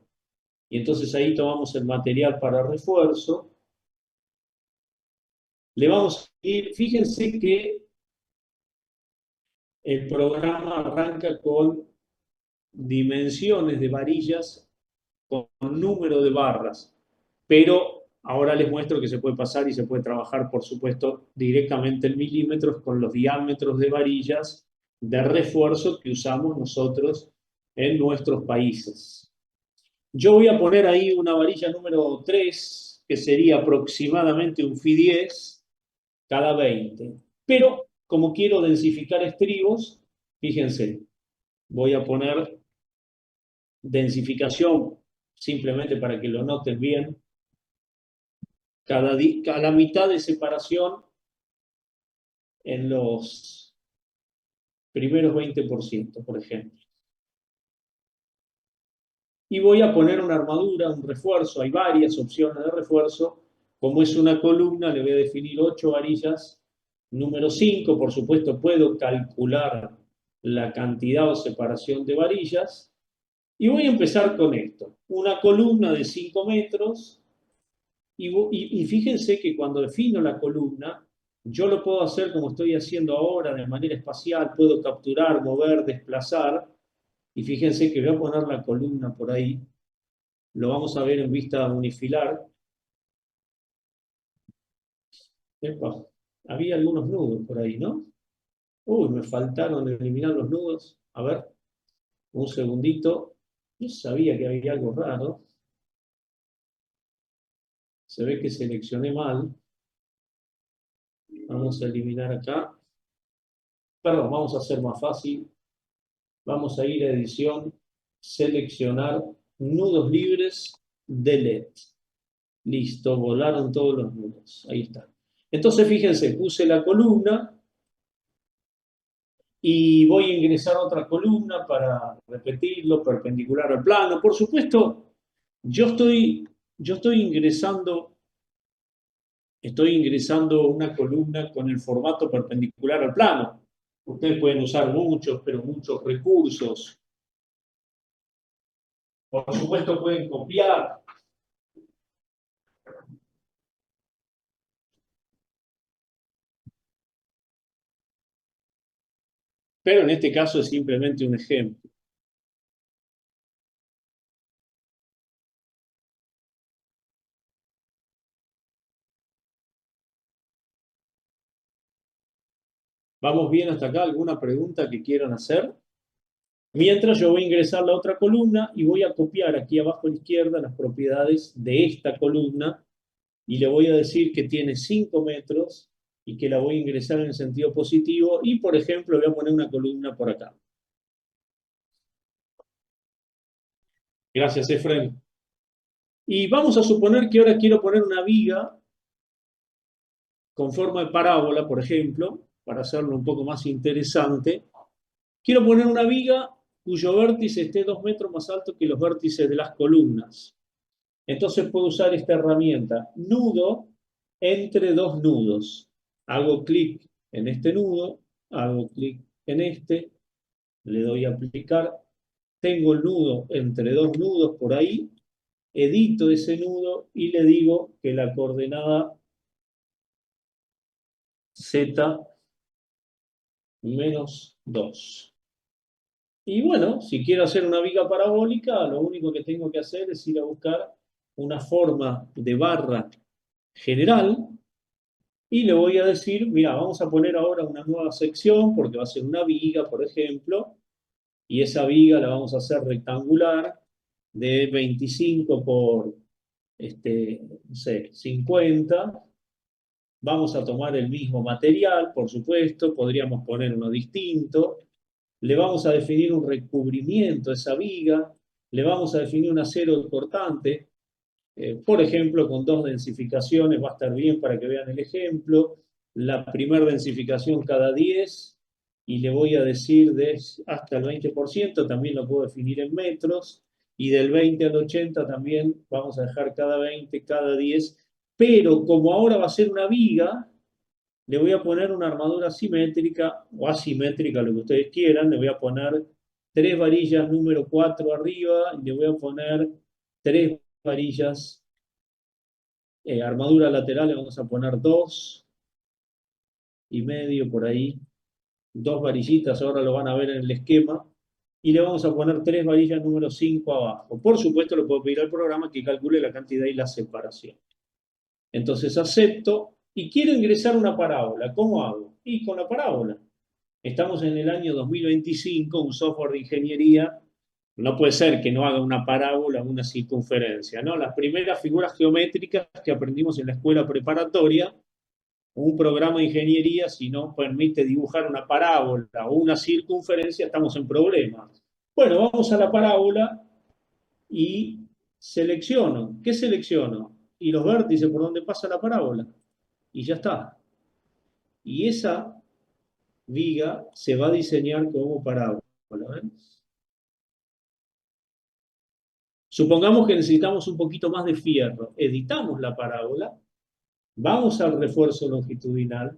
Y entonces ahí tomamos el material para refuerzo. Le vamos a ir, fíjense que el programa arranca con dimensiones de varillas, con número de barras, pero ahora les muestro que se puede pasar y se puede trabajar, por supuesto, directamente en milímetros con los diámetros de varillas de refuerzo que usamos nosotros en nuestros países. Yo voy a poner ahí una varilla número 3, que sería aproximadamente un Fi 10 cada 20. Pero como quiero densificar estribos, fíjense, voy a poner densificación simplemente para que lo noten bien. Cada mitad de separación en los primeros 20%, por ejemplo. Y voy a poner una armadura, un refuerzo, hay varias opciones de refuerzo. Como es una columna, le voy a definir 8 varillas. Número 5, por supuesto, puedo calcular la cantidad o separación de varillas. Y voy a empezar con esto. Una columna de 5 metros. Y fíjense que cuando defino la columna, yo lo puedo hacer como estoy haciendo ahora, de manera espacial. Puedo capturar, mover, desplazar. Y fíjense que voy a poner la columna por ahí. Lo vamos a ver en vista unifilar. Epa, había algunos nudos por ahí, ¿no? Uy, me faltaron eliminar los nudos. A ver, un segundito. Yo sabía que había algo raro. Se ve que seleccioné mal. Vamos a eliminar acá. Perdón, vamos a hacer más fácil. Vamos a ir a edición, seleccionar nudos libres, delete. Listo, volaron todos los nudos. Ahí está. Entonces, fíjense, puse la columna y voy a ingresar otra columna para repetirlo, perpendicular al plano. Por supuesto, yo estoy, yo estoy ingresando una columna con el formato perpendicular al plano. Ustedes pueden usar muchos, pero muchos recursos. Por supuesto, pueden copiar. Pero en este caso es simplemente un ejemplo. ¿Vamos bien hasta acá? ¿Alguna pregunta que quieran hacer? Mientras yo voy a ingresar la otra columna y voy a copiar aquí abajo a la izquierda las propiedades de esta columna y le voy a decir que tiene 5 metros y que la voy a ingresar en el sentido positivo y, por ejemplo, voy a poner una columna por acá. Gracias, Efraín. Y vamos a suponer que ahora quiero poner una viga con forma de parábola, por ejemplo, para hacerlo un poco más interesante. Quiero poner una viga cuyo vértice esté 2 metros más alto que los vértices de las columnas. Entonces puedo usar esta herramienta, nudo entre dos nudos. Hago clic en este nudo, hago clic en este, le doy a aplicar, tengo el nudo entre dos nudos por ahí, edito ese nudo y le digo que la coordenada z menos 2. Y bueno, si quiero hacer una viga parabólica, lo único que tengo que hacer es ir a buscar una forma de barra general y le voy a decir, mira, vamos a poner ahora una nueva sección porque va a ser una viga, por ejemplo, y esa viga la vamos a hacer rectangular de 25 por, no sé, 50, Vamos a tomar el mismo material, por supuesto, podríamos poner uno distinto. Le vamos a definir un recubrimiento a esa viga, le vamos a definir un acero cortante, por ejemplo, con 2 densificaciones va a estar bien para que vean el ejemplo. La primera densificación cada 10 y le voy a decir hasta el 20%, también lo puedo definir en metros, y del 20 al 80 también vamos a dejar cada 20, cada 10, pero como ahora va a ser una viga, le voy a poner una armadura simétrica o asimétrica, lo que ustedes quieran, le voy a poner 3 varillas número 4 arriba y le voy a poner 3 varillas, armadura lateral, le vamos a poner 2,5 por ahí, 2 varillitas, ahora lo van a ver en el esquema, y le vamos a poner 3 varillas número 5 abajo. Por supuesto, le puedo pedir al programa que calcule la cantidad y la separación. Entonces acepto y quiero ingresar una parábola. ¿Cómo hago? Y con la parábola. Estamos en el año 2025, un software de ingeniería, no puede ser que no haga una parábola o una circunferencia, ¿no? Las primeras figuras geométricas que aprendimos en la escuela preparatoria, un programa de ingeniería, si no permite dibujar una parábola o una circunferencia, estamos en problemas. Bueno, vamos a la parábola y selecciono. ¿Qué selecciono? Y los vértices por donde pasa la parábola. Y ya está. Y esa viga se va a diseñar como parábola. ¿Ven? Supongamos que necesitamos un poquito más de fierro. Editamos la parábola, vamos al refuerzo longitudinal,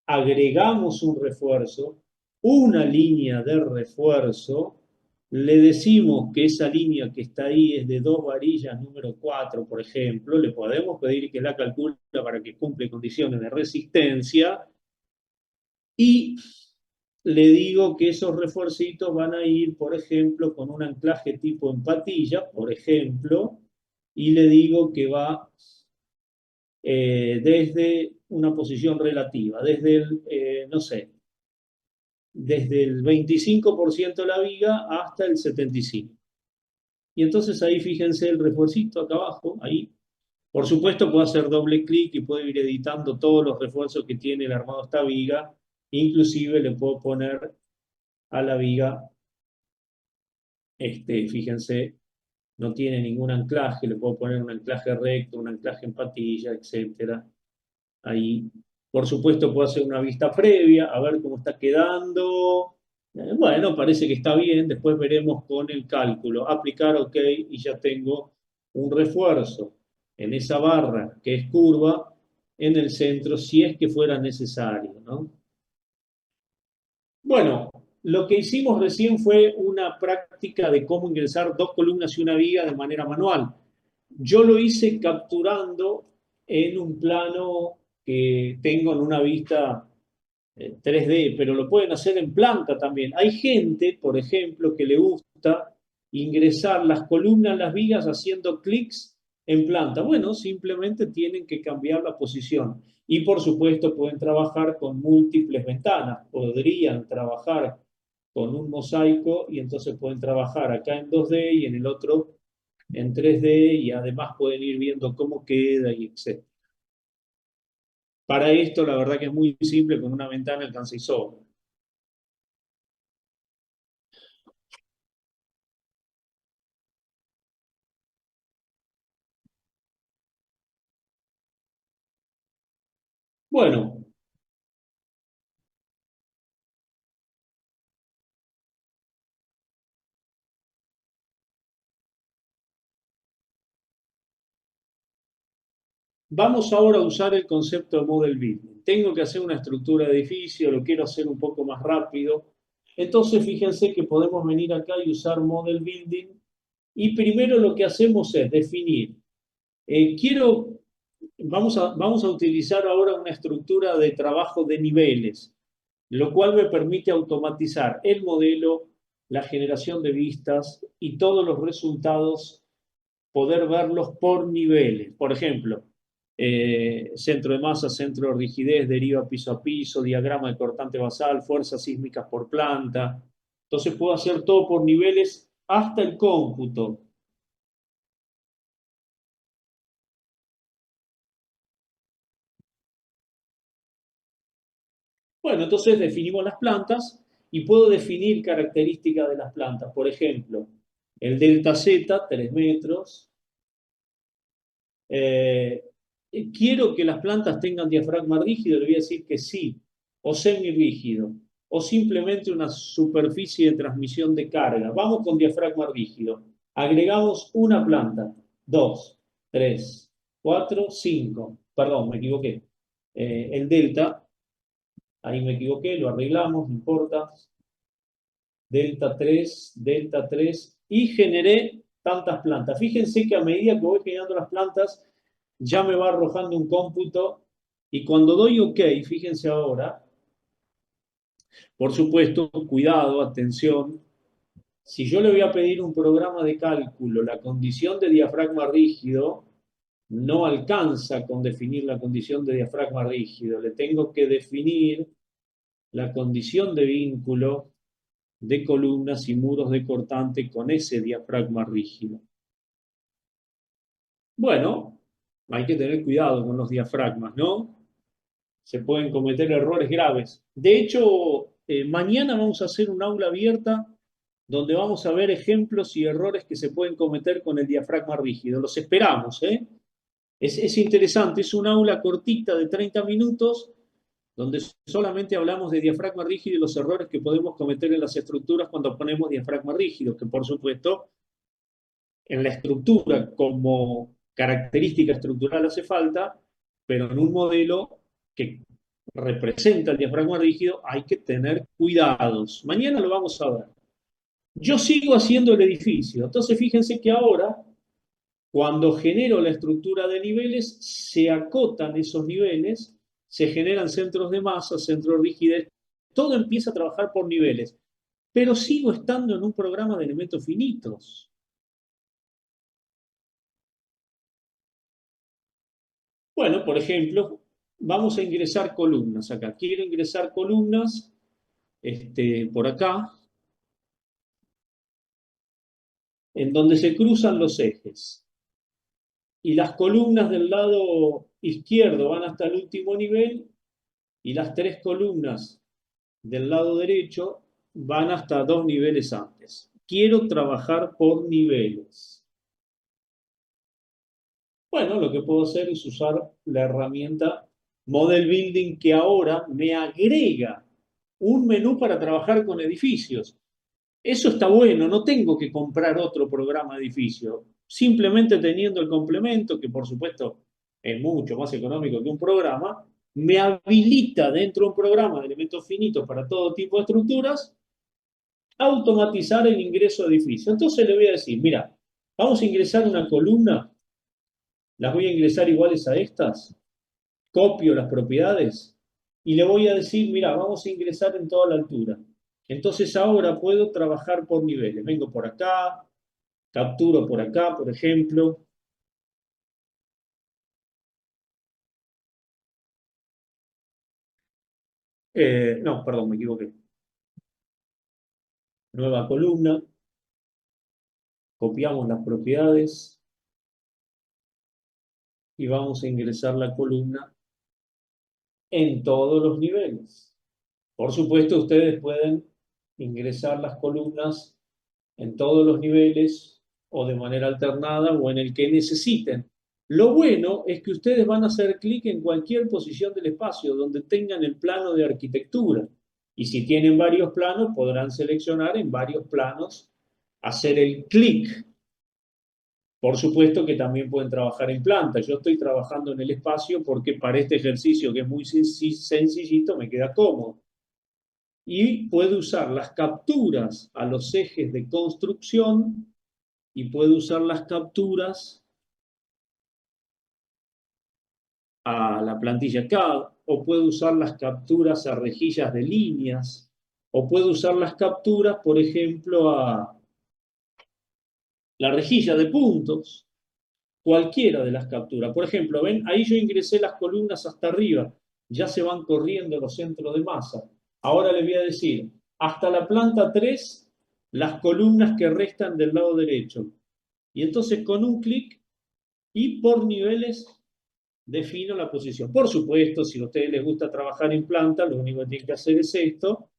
agregamos un refuerzo, una línea de refuerzo, le decimos que esa línea que está ahí es de 2 varillas número 4, por ejemplo, le podemos pedir que la calcule para que cumple condiciones de resistencia y le digo que esos refuercitos van a ir, por ejemplo, con un anclaje tipo empatilla, por ejemplo, y le digo que va desde una posición relativa, desde el, no sé, desde el 25% de la viga hasta el 75%. Y entonces ahí fíjense el refuercito acá abajo, ahí. Por supuesto puedo hacer doble clic y puedo ir editando todos los refuerzos que tiene el armado de esta viga, inclusive le puedo poner a la viga, fíjense, no tiene ningún anclaje, le puedo poner un anclaje recto, un anclaje en patilla, etcétera. Ahí, por supuesto, puedo hacer una vista previa, a ver cómo está quedando. Bueno, parece que está bien, después veremos con el cálculo. Aplicar OK y ya tengo un refuerzo en esa barra que es curva en el centro si es que fuera necesario, ¿no? Bueno, lo que hicimos recién fue una práctica de cómo ingresar 2 columnas y una viga de manera manual. Yo lo hice capturando en un plano que tengo en una vista 3D, pero lo pueden hacer en planta también. Hay gente, por ejemplo, que le gusta ingresar las columnas, las vigas haciendo clics en planta. Bueno, simplemente tienen que cambiar la posición. Y por supuesto pueden trabajar con múltiples ventanas. Podrían trabajar con un mosaico y entonces pueden trabajar acá en 2D y en el otro en 3D y además pueden ir viendo cómo queda y etc. Para esto, la verdad que es muy simple, con una ventana alcanza y sobra. Bueno, vamos ahora a usar el concepto de model building. Tengo que hacer una estructura de edificio, lo quiero hacer un poco más rápido. Entonces, fíjense que podemos venir acá y usar model building. Y primero lo que hacemos es definir. Vamos a utilizar ahora una estructura de trabajo de niveles, lo cual me permite automatizar el modelo, la generación de vistas y todos los resultados, poder verlos por niveles. Por ejemplo, centro de masa, centro de rigidez, deriva piso a piso, diagrama de cortante basal, fuerzas sísmicas por planta. Entonces puedo hacer todo por niveles hasta el cómputo. Bueno, entonces definimos las plantas y puedo definir características de las plantas. Por ejemplo, el delta Z, 3 metros. Eh, quiero que las plantas tengan diafragma rígido, le voy a decir que sí, o semirrígido, o simplemente una superficie de transmisión de carga. Vamos con diafragma rígido. Agregamos una planta, 2, 3, 4, 5. Perdón, me equivoqué. El delta, ahí me equivoqué, lo arreglamos, no importa. Delta 3, y generé tantas plantas. Fíjense que a medida que voy generando las plantas, ya me va arrojando un cómputo y cuando doy OK, fíjense ahora, por supuesto, cuidado, atención, si yo le voy a pedir un programa de cálculo, la condición de diafragma rígido no alcanza con definir la condición de diafragma rígido, le tengo que definir la condición de vínculo de columnas y muros de cortante con ese diafragma rígido. Bueno, hay que tener cuidado con los diafragmas, ¿no? Se pueden cometer errores graves. De hecho, mañana vamos a hacer un aula abierta donde vamos a ver ejemplos y errores que se pueden cometer con el diafragma rígido. Los esperamos, ¿eh? Es interesante, es un aula cortita de 30 minutos donde solamente hablamos de diafragma rígido y los errores que podemos cometer en las estructuras cuando ponemos diafragma rígido, que por supuesto en la estructura como característica estructural hace falta, pero en un modelo que representa el diafragma rígido hay que tener cuidados. Mañana lo vamos a ver. Yo sigo haciendo el edificio, entonces fíjense que ahora, cuando genero la estructura de niveles, se acotan esos niveles, se generan centros de masa, centros de rigidez, todo empieza a trabajar por niveles, pero sigo estando en un programa de elementos finitos. Bueno, por ejemplo, vamos a ingresar columnas acá. Quiero ingresar columnas por acá, en donde se cruzan los ejes. Y las columnas del lado izquierdo van hasta el último nivel y las 3 columnas del lado derecho van hasta 2 niveles antes. Quiero trabajar por niveles. Bueno, lo que puedo hacer es usar la herramienta Model Building, que ahora me agrega un menú para trabajar con edificios. Eso está bueno, no tengo que comprar otro programa de edificio. Simplemente teniendo el complemento, que por supuesto es mucho más económico que un programa, me habilita dentro de un programa de elementos finitos para todo tipo de estructuras, automatizar el ingreso de edificio. Entonces le voy a decir, mira, vamos a ingresar una columna, las voy a ingresar iguales a estas, copio las propiedades y le voy a decir, mira, vamos a ingresar en toda la altura. Entonces ahora puedo trabajar por niveles. Vengo por acá, capturo por acá, por ejemplo. No, perdón, me equivoqué. Nueva columna, copiamos las propiedades y vamos a ingresar la columna en todos los niveles. Por supuesto, ustedes pueden ingresar las columnas en todos los niveles o de manera alternada o en el que necesiten. Lo bueno es que ustedes van a hacer clic en cualquier posición del espacio donde tengan el plano de arquitectura. Y si tienen varios planos, podrán seleccionar en varios planos, hacer el clic. Por supuesto que también pueden trabajar en planta. Yo estoy trabajando en el espacio porque para este ejercicio, que es muy sencillito, me queda cómodo. Y puedo usar las capturas a los ejes de construcción y puedo usar las capturas a la plantilla CAD, o puedo usar las capturas a rejillas de líneas, o puedo usar las capturas, por ejemplo, a la rejilla de puntos, cualquiera de las capturas. Por ejemplo, ven, ahí yo ingresé las columnas hasta arriba, ya se van corriendo los centros de masa. Ahora le voy a decir, hasta la planta 3, las columnas que restan del lado derecho. Y entonces con un clic y por niveles defino la posición. Por supuesto, si a ustedes les gusta trabajar en planta, lo único que tienen que hacer es esto,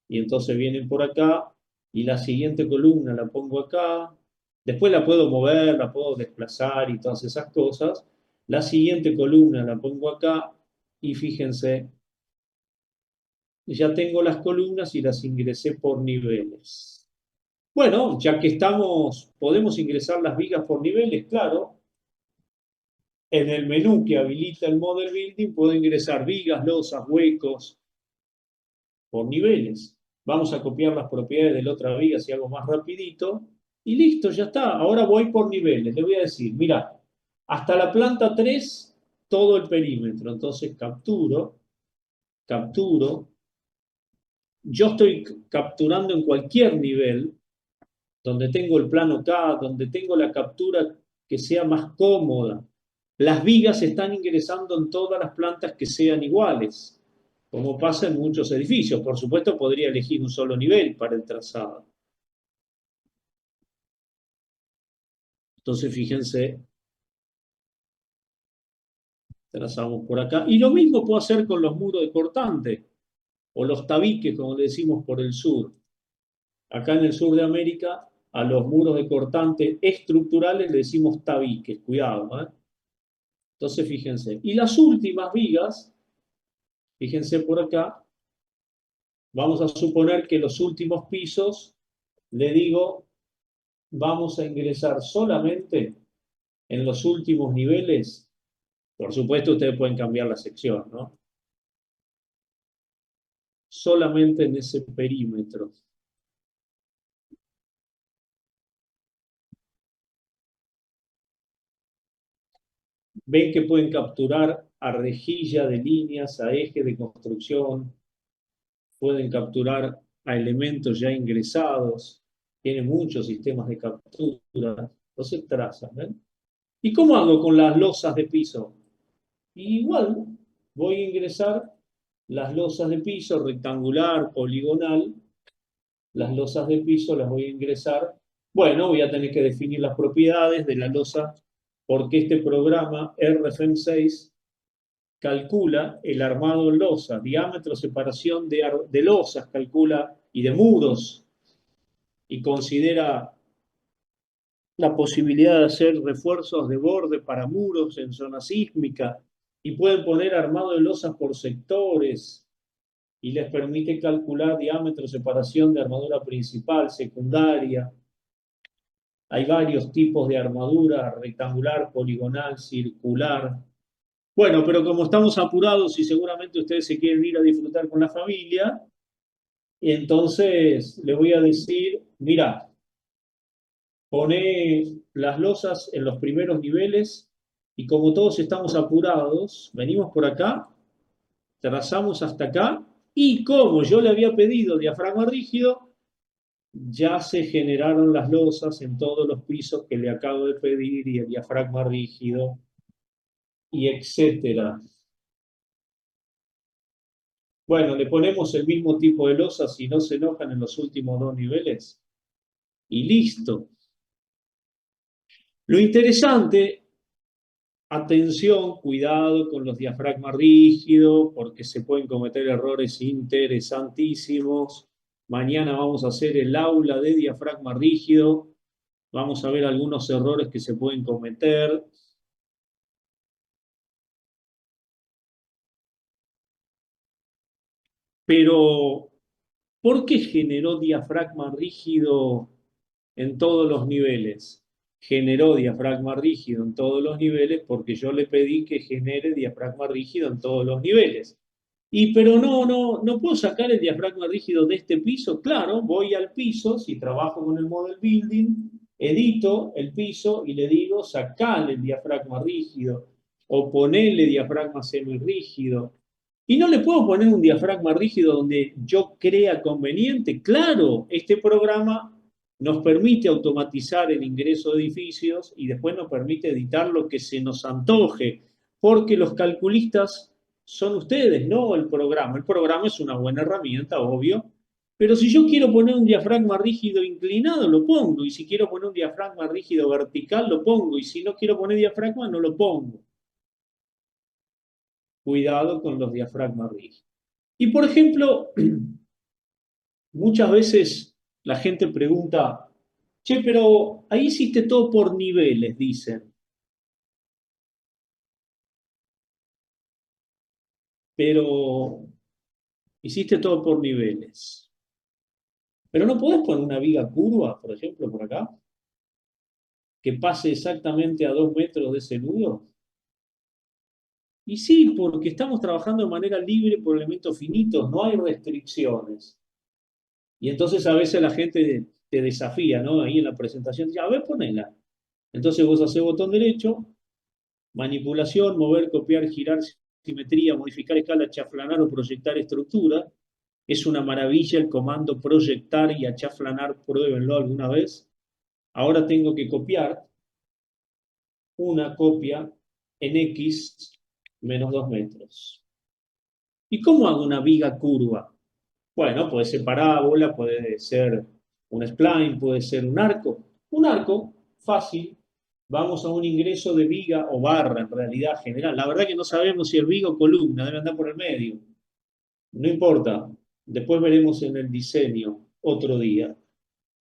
y entonces vienen por acá, y la siguiente columna la pongo acá, después la puedo mover, la puedo desplazar y todas esas cosas. La siguiente columna la pongo acá, y fíjense, ya tengo las columnas y las ingresé por niveles. Bueno, ya que estamos, podemos ingresar las vigas por niveles, claro. En el menú que habilita el Model Building puedo ingresar vigas, losas, huecos por niveles. Vamos a copiar las propiedades de la otra viga si hago más rapidito. Y listo, ya está. Ahora voy por niveles. Le voy a decir, mira, hasta la planta 3 todo el perímetro. Entonces capturo. Yo estoy capturando en cualquier nivel, donde tengo el plano K, donde tengo la captura que sea más cómoda. Las vigas están ingresando en todas las plantas que sean iguales, como pasa en muchos edificios. Por supuesto, podría elegir un solo nivel para el trazado. Entonces, fíjense, trazamos por acá. Y lo mismo puedo hacer con los muros de cortante, o los tabiques, como le decimos por el sur. Acá en el sur de América, a los muros de cortante estructurales le decimos tabiques. Cuidado, ¿eh? Entonces, fíjense. Y las últimas vigas, fíjense por acá, vamos a suponer que los últimos pisos, le digo, vamos a ingresar solamente en los últimos niveles. Por supuesto, ustedes pueden cambiar la sección, ¿no? Solamente en ese perímetro. Ven que pueden capturar a rejilla de líneas, a eje de construcción, pueden capturar a elementos ya ingresados, tiene muchos sistemas de captura, entonces trazan, ¿ven? ¿Y cómo hago con las losas de piso? Igual, voy a ingresar las losas de piso, rectangular, poligonal, las losas de piso las voy a ingresar. Bueno, voy a tener que definir las propiedades de la losa, porque este programa RFM6 calcula el armado en losa, diámetro, separación de losas, calcula, y de muros, y considera la posibilidad de hacer refuerzos de borde para muros en zona sísmica, y pueden poner armado de losas por sectores, y les permite calcular diámetro, separación de armadura principal, secundaria. Hay varios tipos de armadura, rectangular, poligonal, circular. Bueno, pero como estamos apurados y seguramente ustedes se quieren ir a disfrutar con la familia, entonces les voy a decir, mira, poné las losas en los primeros niveles y como todos estamos apurados, venimos por acá, trazamos hasta acá y como yo le había pedido diafragma rígido, ya se generaron las losas en todos los pisos que le acabo de pedir y el diafragma rígido y etcétera. Bueno, le ponemos el mismo tipo de losas si no se enojan en los últimos dos niveles y listo. Lo interesante, atención, cuidado con los diafragmas rígidos porque se pueden cometer errores interesantísimos. Mañana vamos a hacer el aula de diafragma rígido. Vamos a ver algunos errores que se pueden cometer. Pero, ¿por qué generó diafragma rígido en todos los niveles? Generó diafragma rígido en todos los niveles porque yo le pedí que genere diafragma rígido en todos los niveles. Pero no puedo sacar el diafragma rígido de este piso. Claro, voy al piso, si trabajo con el Model Building, edito el piso y le digo, sacale el diafragma rígido o ponele diafragma semirrígido. Y no le puedo poner un diafragma rígido donde yo crea conveniente. Claro, este programa nos permite automatizar el ingreso de edificios y después nos permite editar lo que se nos antoje, porque los calculistas son ustedes, no el programa. El programa es una buena herramienta, obvio, pero si yo quiero poner un diafragma rígido inclinado, lo pongo, y si quiero poner un diafragma rígido vertical, lo pongo, y si no quiero poner diafragma, no lo pongo. cuidado con los diafragmas rígidos. Y por ejemplo, muchas veces la gente pregunta, che, pero ahí hiciste todo por niveles, dicen. Pero hiciste todo por niveles. Pero no podés poner una viga curva, por ejemplo, por acá, que pase exactamente a 2 metros de ese nudo. Y sí, porque estamos trabajando de manera libre por elementos finitos, no hay restricciones. Y entonces a veces la gente te desafía, ¿no? Ahí en la presentación, dice, a ver, ponela. Entonces vos haces botón derecho, manipulación, mover, copiar, girar, simetría, modificar escala, achaflanar o proyectar estructura. Es una maravilla el comando proyectar y achaflanar, pruébenlo alguna vez. Ahora tengo que copiar una copia en X menos 2 metros. ¿Y cómo hago una viga curva? Bueno, puede ser parábola, puede ser un spline, puede ser un arco. Un arco, fácil. Vamos a un ingreso de viga o barra, en realidad general. La verdad que no sabemos si es viga o columna, debe andar por el medio. No importa. Después veremos en el diseño otro día.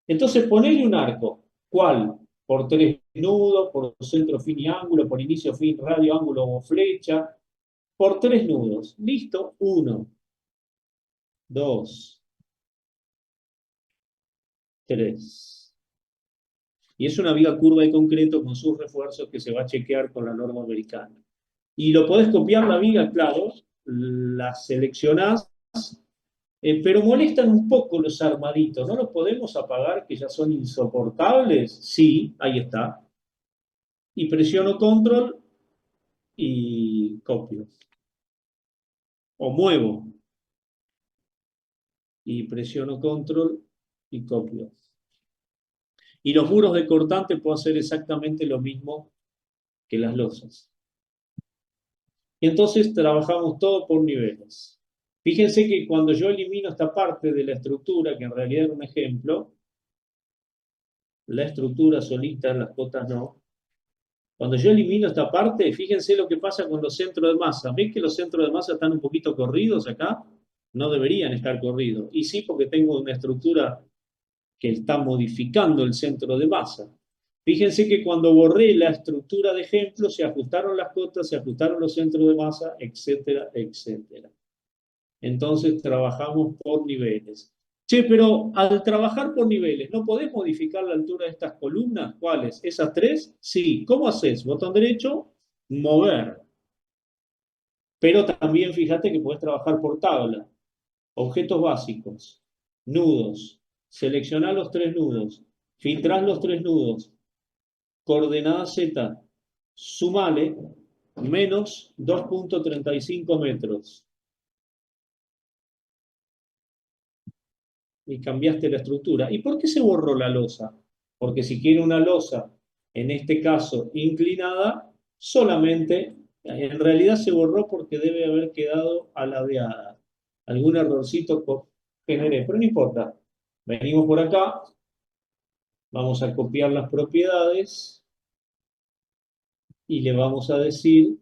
Entonces, ponele un arco. ¿Cuál? Por 3 nudos, por centro, fin y ángulo, por inicio, fin, radio, ángulo o flecha. Por 3 nudos. Listo. 1, 2, 3. Y es una viga curva de concreto con sus refuerzos que se va a chequear con la norma americana. Y lo podés copiar la viga, claro, la seleccionás, pero molestan un poco los armaditos. ¿No los podemos apagar que ya son insoportables? Sí, ahí está. Y presiono control y copio. O muevo y presiono control y copio. Y los muros de cortante puedo hacer exactamente lo mismo que las losas. Y entonces trabajamos todo por niveles. Fíjense que cuando yo elimino esta parte de la estructura, que en realidad era un ejemplo, la estructura solita, las cotas no. Cuando yo elimino esta parte, fíjense lo que pasa con los centros de masa. ¿Ven que los centros de masa están un poquito corridos acá? No deberían estar corridos. Y sí, porque tengo una estructura que está modificando el centro de masa. Fíjense que cuando borré la estructura de ejemplo, se ajustaron las cotas, se ajustaron los centros de masa, etcétera, etcétera. Entonces trabajamos por niveles. Che, pero al trabajar por niveles, ¿no podés modificar la altura de estas columnas? ¿Cuáles? ¿Esas 3? Sí. ¿Cómo haces? Botón derecho, mover. Pero también fíjate que podés trabajar por tabla. Objetos básicos, nudos. Seleccionar los 3 nudos. Filtrás los 3 nudos. Coordenada Z. Sumale menos 2,35 metros. Y cambiaste la estructura. ¿Y por qué se borró la losa? Porque si quiere una losa, en este caso inclinada, solamente, en realidad se borró porque debe haber quedado aladeada. Algún errorcito generé, pero no importa. Venimos por acá, vamos a copiar las propiedades y le vamos a decir,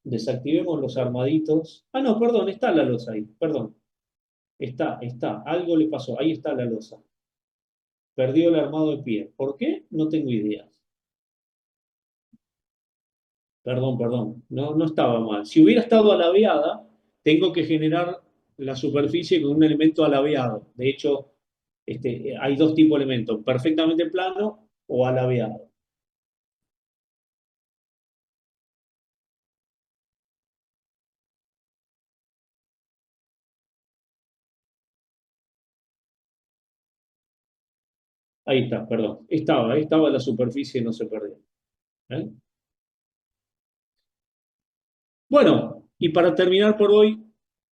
desactivemos los armaditos. Ah, no, perdón, está la losa ahí, perdón. Está, algo le pasó, ahí está la losa. Perdió el armado de pie. ¿Por qué? No tengo idea. Perdón, no estaba mal. Si hubiera estado alabeada, tengo que generar la superficie con un elemento alabeado. De hecho, hay dos tipos de elementos, perfectamente plano o alabeado. Ahí está, perdón. Ahí estaba la superficie y no se perdió. ¿Eh? Bueno, y para terminar por hoy,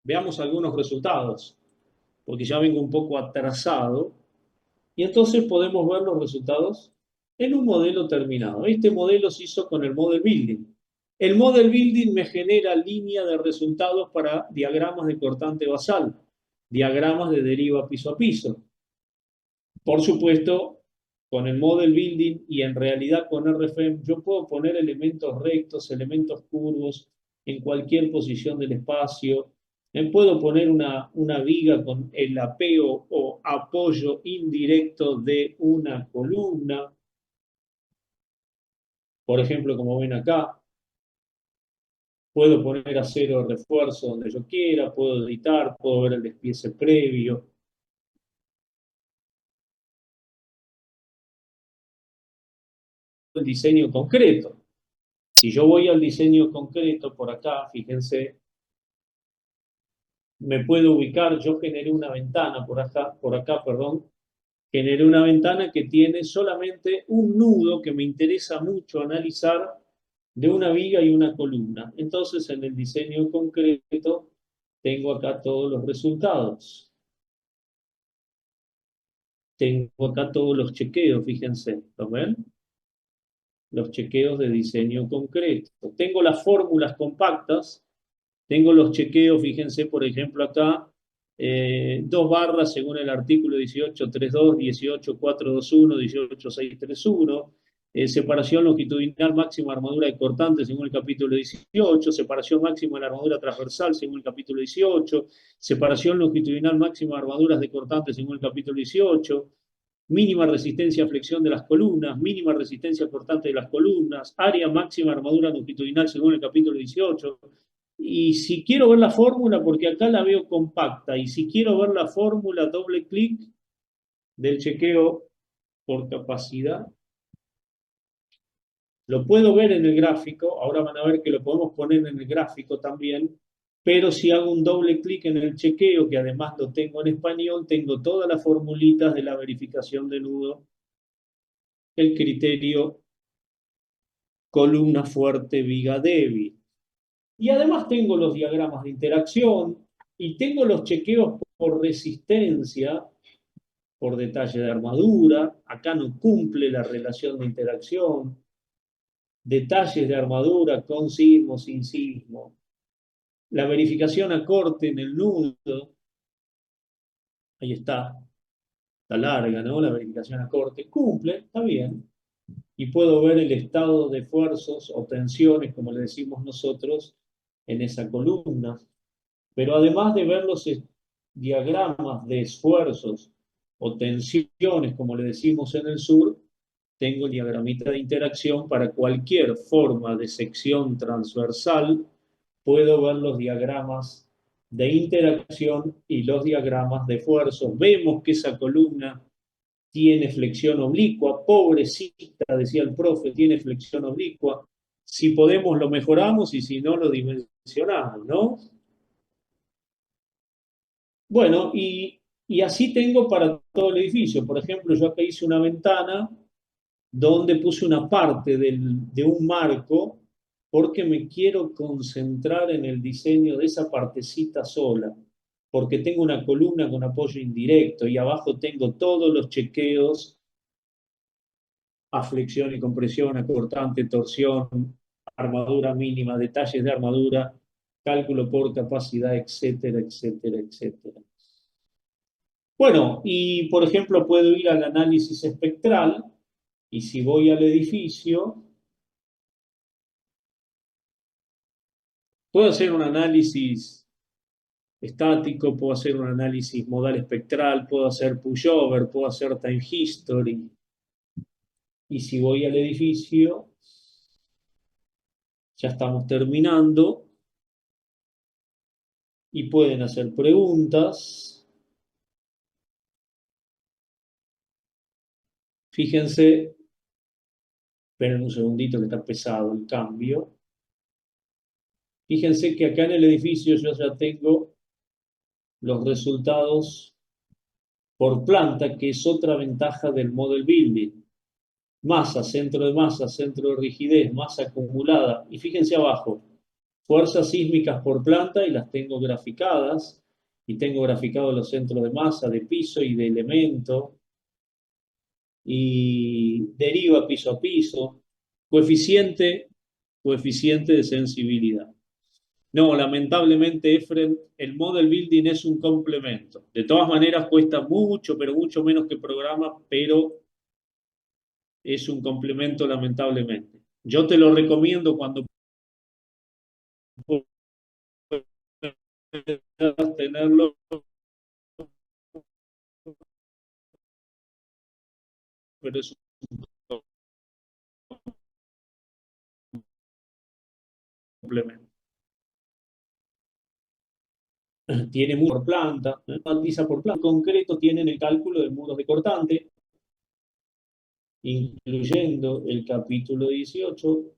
veamos algunos resultados, porque ya vengo un poco atrasado. Y entonces podemos ver los resultados en un modelo terminado. Este modelo se hizo con el Model Building. El Model Building me genera línea de resultados para diagramas de cortante basal, diagramas de deriva piso a piso. Por supuesto, con el Model Building y en realidad con RFM, yo puedo poner elementos rectos, elementos curvos, en cualquier posición del espacio. Puedo poner una viga con el apeo o apoyo indirecto de una columna, por ejemplo, como ven acá. Puedo poner acero de refuerzo donde yo quiera, puedo editar, puedo ver el despiece previo. El diseño concreto. Si yo voy al diseño concreto por acá, fíjense, me puedo ubicar, yo generé una ventana por acá, perdón, generé una ventana que tiene solamente un nudo que me interesa mucho analizar de una viga y una columna. Entonces, en el diseño concreto, tengo acá todos los resultados. Tengo acá todos los chequeos, fíjense, ¿lo ven? Los chequeos de diseño concreto. Tengo las fórmulas compactas, tengo los chequeos, fíjense, por ejemplo, acá, dos barras según el artículo 18.3.2, 18.421, 18.631, separación longitudinal máxima armadura de cortante según el capítulo 18, separación máxima de la armadura transversal según el capítulo 18, separación longitudinal máxima de armaduras de cortante según el capítulo 18, mínima resistencia a flexión de las columnas, mínima resistencia cortante de las columnas, área máxima armadura longitudinal según el capítulo 18. Y si quiero ver la fórmula, porque acá la veo compacta, y si quiero ver la fórmula, doble clic del chequeo por capacidad. Lo puedo ver en el gráfico, ahora van a ver que lo podemos poner en el gráfico también, pero si hago un doble clic en el chequeo, que además lo tengo en español, tengo todas las formulitas de la verificación de nudo, el criterio columna fuerte, viga débil. Y además tengo los diagramas de interacción y tengo los chequeos por resistencia, por detalle de armadura. Acá no cumple la relación de interacción. Detalles de armadura con sismo, sin sismo. La verificación a corte en el nudo. Ahí está. Está larga, ¿no? La verificación a corte. Cumple, está bien. Y puedo ver el estado de esfuerzos o tensiones, como le decimos nosotros, en esa columna. Pero además de ver los diagramas de esfuerzos o tensiones, como le decimos en el sur, tengo el diagramita de interacción para cualquier forma de sección transversal. Puedo ver los diagramas de interacción y los diagramas de esfuerzos. Vemos que esa columna tiene flexión oblicua, pobrecita, decía el profe, tiene flexión oblicua. Si podemos lo mejoramos y si no lo dimensionamos, ¿no? Bueno, y así tengo para todo el edificio. Por ejemplo, yo acá hice una ventana donde puse una parte de un marco porque me quiero concentrar en el diseño de esa partecita sola, porque tengo una columna con apoyo indirecto y abajo tengo todos los chequeos a flexión y compresión, a cortante, torsión, armadura mínima, detalles de armadura, cálculo por capacidad, etcétera, etcétera, etcétera. Bueno, y por ejemplo puedo ir al análisis espectral y si voy al edificio, puedo hacer un análisis estático, puedo hacer un análisis modal espectral, puedo hacer pushover, puedo hacer time history. Y si voy al edificio, ya estamos terminando y pueden hacer preguntas. Fíjense, esperen un segundito que está pesado el cambio. Fíjense que acá en el edificio yo ya tengo los resultados por planta, que es otra ventaja del model building. Masa, centro de rigidez, masa acumulada. Y fíjense abajo, fuerzas sísmicas por planta y las tengo graficadas. Y tengo graficados los centros de masa, de piso y de elemento. Y deriva piso a piso. Coeficiente de sensibilidad. No, lamentablemente, Efren, el model building es un complemento. De todas maneras, cuesta mucho, pero mucho menos que programa, pero es un complemento lamentablemente. Yo te lo recomiendo cuando puedas tenerlo, pero es un complemento. Tiene muros por planta, matiza por planta. En concreto tienen el cálculo de muros de cortante, incluyendo el capítulo 18.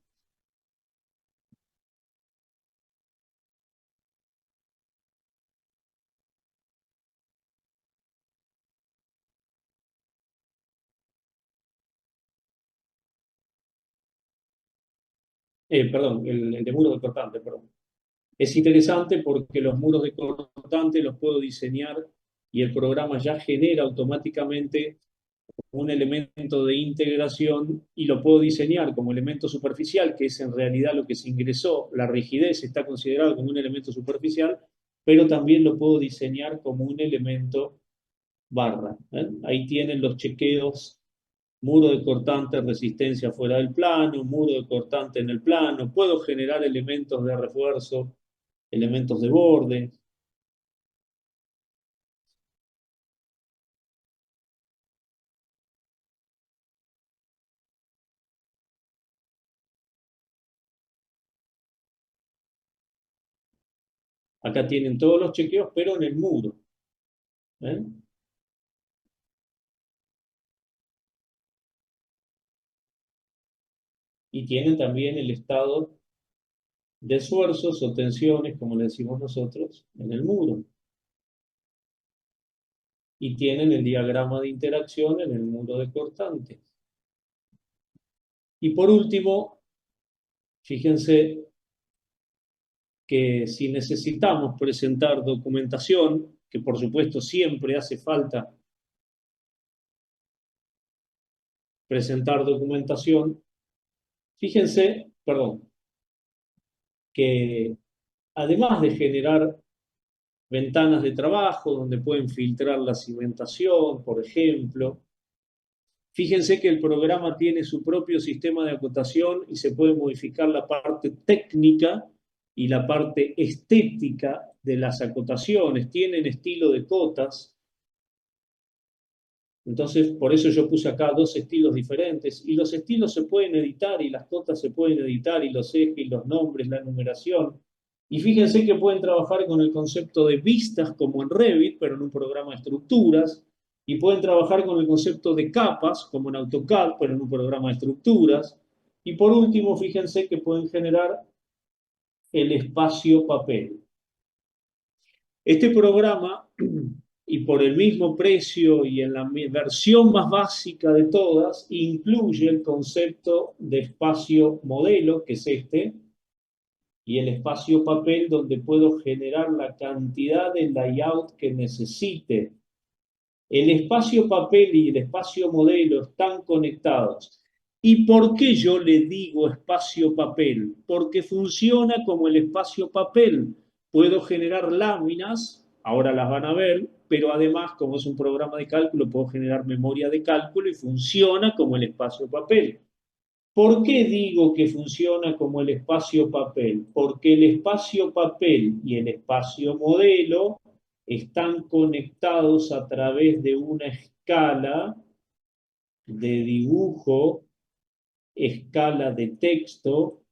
Perdón, el de muros de cortante, perdón. Es interesante porque los muros de cortante los puedo diseñar y el programa ya genera automáticamente un elemento de integración y lo puedo diseñar como elemento superficial, que es en realidad lo que se ingresó. La rigidez está considerada como un elemento superficial, pero también lo puedo diseñar como un elemento barra. Ahí tienen los chequeos: muro de cortante, resistencia fuera del plano, muro de cortante en el plano. Puedo generar elementos de refuerzo, elementos de borde. Acá tienen todos los chequeos, pero en el muro. ¿Eh? Y tienen también el estado de esfuerzos o tensiones, como le decimos nosotros, en el muro. Y tienen el diagrama de interacción en el muro de cortante. Y por último, fíjense que si necesitamos presentar documentación, que por supuesto siempre hace falta presentar documentación, fíjense, perdón, que además de generar ventanas de trabajo donde pueden filtrar la cimentación, por ejemplo, fíjense que el programa tiene su propio sistema de acotación y se puede modificar la parte técnica y la parte estética de las acotaciones. Tienen estilo de cotas. Entonces, por eso yo puse acá dos estilos diferentes. Y los estilos se pueden editar y las cotas se pueden editar y los ejes, los nombres, la numeración. Y fíjense que pueden trabajar con el concepto de vistas como en Revit, pero en un programa de estructuras. Y pueden trabajar con el concepto de capas como en AutoCAD, pero en un programa de estructuras. Y por último, fíjense que pueden generar el espacio papel. Este programa, y por el mismo precio y en la versión más básica de todas, incluye el concepto de espacio modelo, que es este, y el espacio papel, donde puedo generar la cantidad de layout que necesite. El espacio papel y el espacio modelo están conectados. ¿Y por qué yo le digo espacio papel? Porque funciona como el espacio papel. Puedo generar láminas, ahora las van a ver, pero además, como es un programa de cálculo, puedo generar memoria de cálculo y funciona como el espacio papel. ¿Por qué digo que funciona como el espacio papel? Porque el espacio papel y el espacio modelo están conectados a través de una escala de dibujo, escala de texto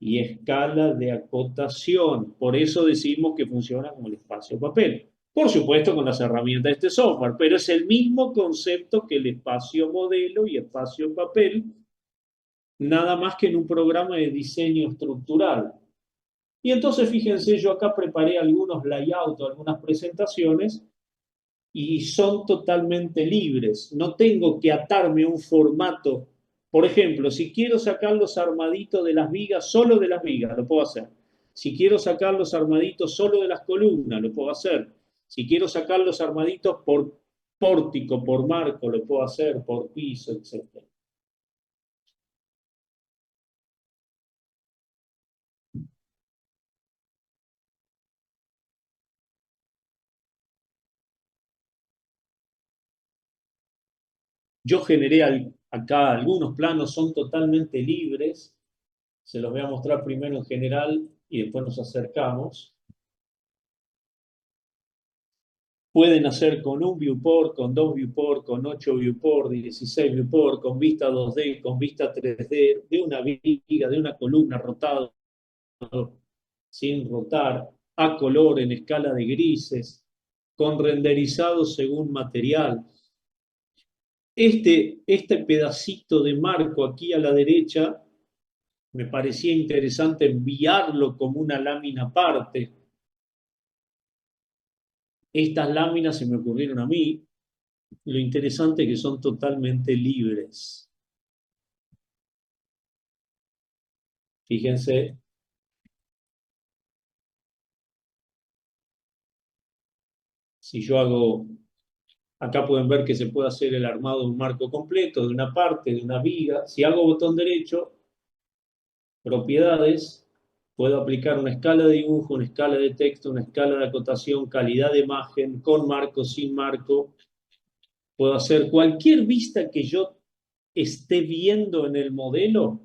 y escala de acotación. Por eso decimos que funciona como el espacio papel. Por supuesto con las herramientas de este software, pero es el mismo concepto que el espacio modelo y espacio papel, nada más que en un programa de diseño estructural. Y entonces fíjense, yo acá preparé algunos layouts, algunas presentaciones, y son totalmente libres. No tengo que atarme a un formato. Por ejemplo, si quiero sacar los armaditos de las vigas, solo de las vigas, lo puedo hacer. Si quiero sacar los armaditos solo de las columnas, lo puedo hacer. Si quiero sacar los armaditos por pórtico, por marco, lo puedo hacer, por piso, etc. Yo generé acá algunos planos, son totalmente libres. Se los voy a mostrar primero en general. y después nos acercamos. Pueden hacer con un viewport, con dos viewport, con 8 viewport, 16 viewport, con vista 2D, con vista 3D, de una viga, de una columna rotado, sin rotar, a color en escala de grises, con renderizado según material. Este pedacito de marco aquí a la derecha me parecía interesante enviarlo como una lámina aparte. Estas láminas se me ocurrieron a mí. Lo interesante es que son totalmente libres. Fíjense, si yo hago, acá pueden ver que se puede hacer el armado de un marco completo, de una parte, de una viga. Si hago botón derecho, propiedades, puedo aplicar una escala de dibujo, una escala de texto, una escala de acotación, calidad de imagen, con marco, sin marco. Puedo hacer cualquier vista que yo esté viendo en el modelo,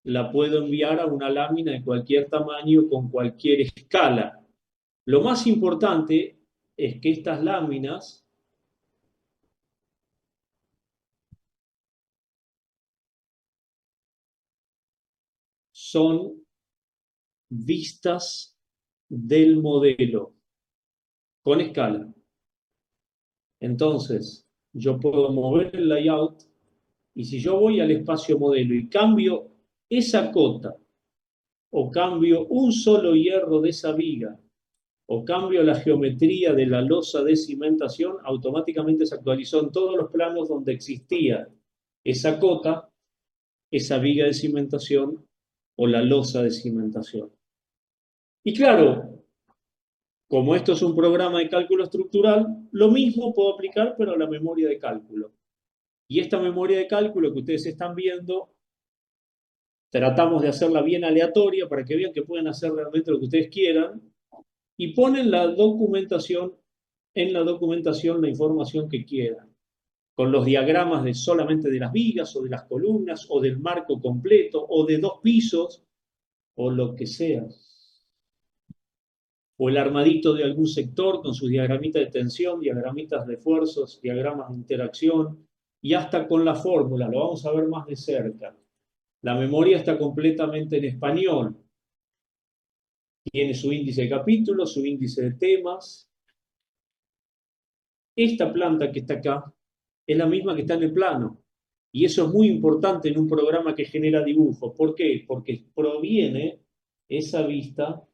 la puedo enviar a una lámina de cualquier tamaño, con cualquier escala. Lo más importante es que estas láminas son vistas del modelo con escala. Entonces, yo puedo mover el layout y si yo voy al espacio modelo y cambio esa cota o cambio un solo hierro de esa viga o cambio la geometría de la losa de cimentación, automáticamente se actualizó en todos los planos donde existía esa cota, esa viga de cimentación o la losa de cimentación. Y claro, como esto es un programa de cálculo estructural, lo mismo puedo aplicar pero a la memoria de cálculo. Y esta memoria de cálculo que ustedes están viendo, tratamos de hacerla bien aleatoria para que vean que pueden hacer realmente lo que ustedes quieran y ponen la documentación, en la documentación la información que quieran, con los diagramas de solamente de las vigas o de las columnas o del marco completo o de 2 pisos o lo que sea. O el armadito de algún sector con sus diagramitas de tensión, diagramitas de esfuerzos, diagramas de interacción y hasta con la fórmula, lo vamos a ver más de cerca. La memoria está completamente en español. Tiene su índice de capítulos, su índice de temas. Esta planta que está acá es la misma que está en el plano. Y eso es muy importante en un programa que genera dibujos. ¿Por qué? Porque proviene esa vista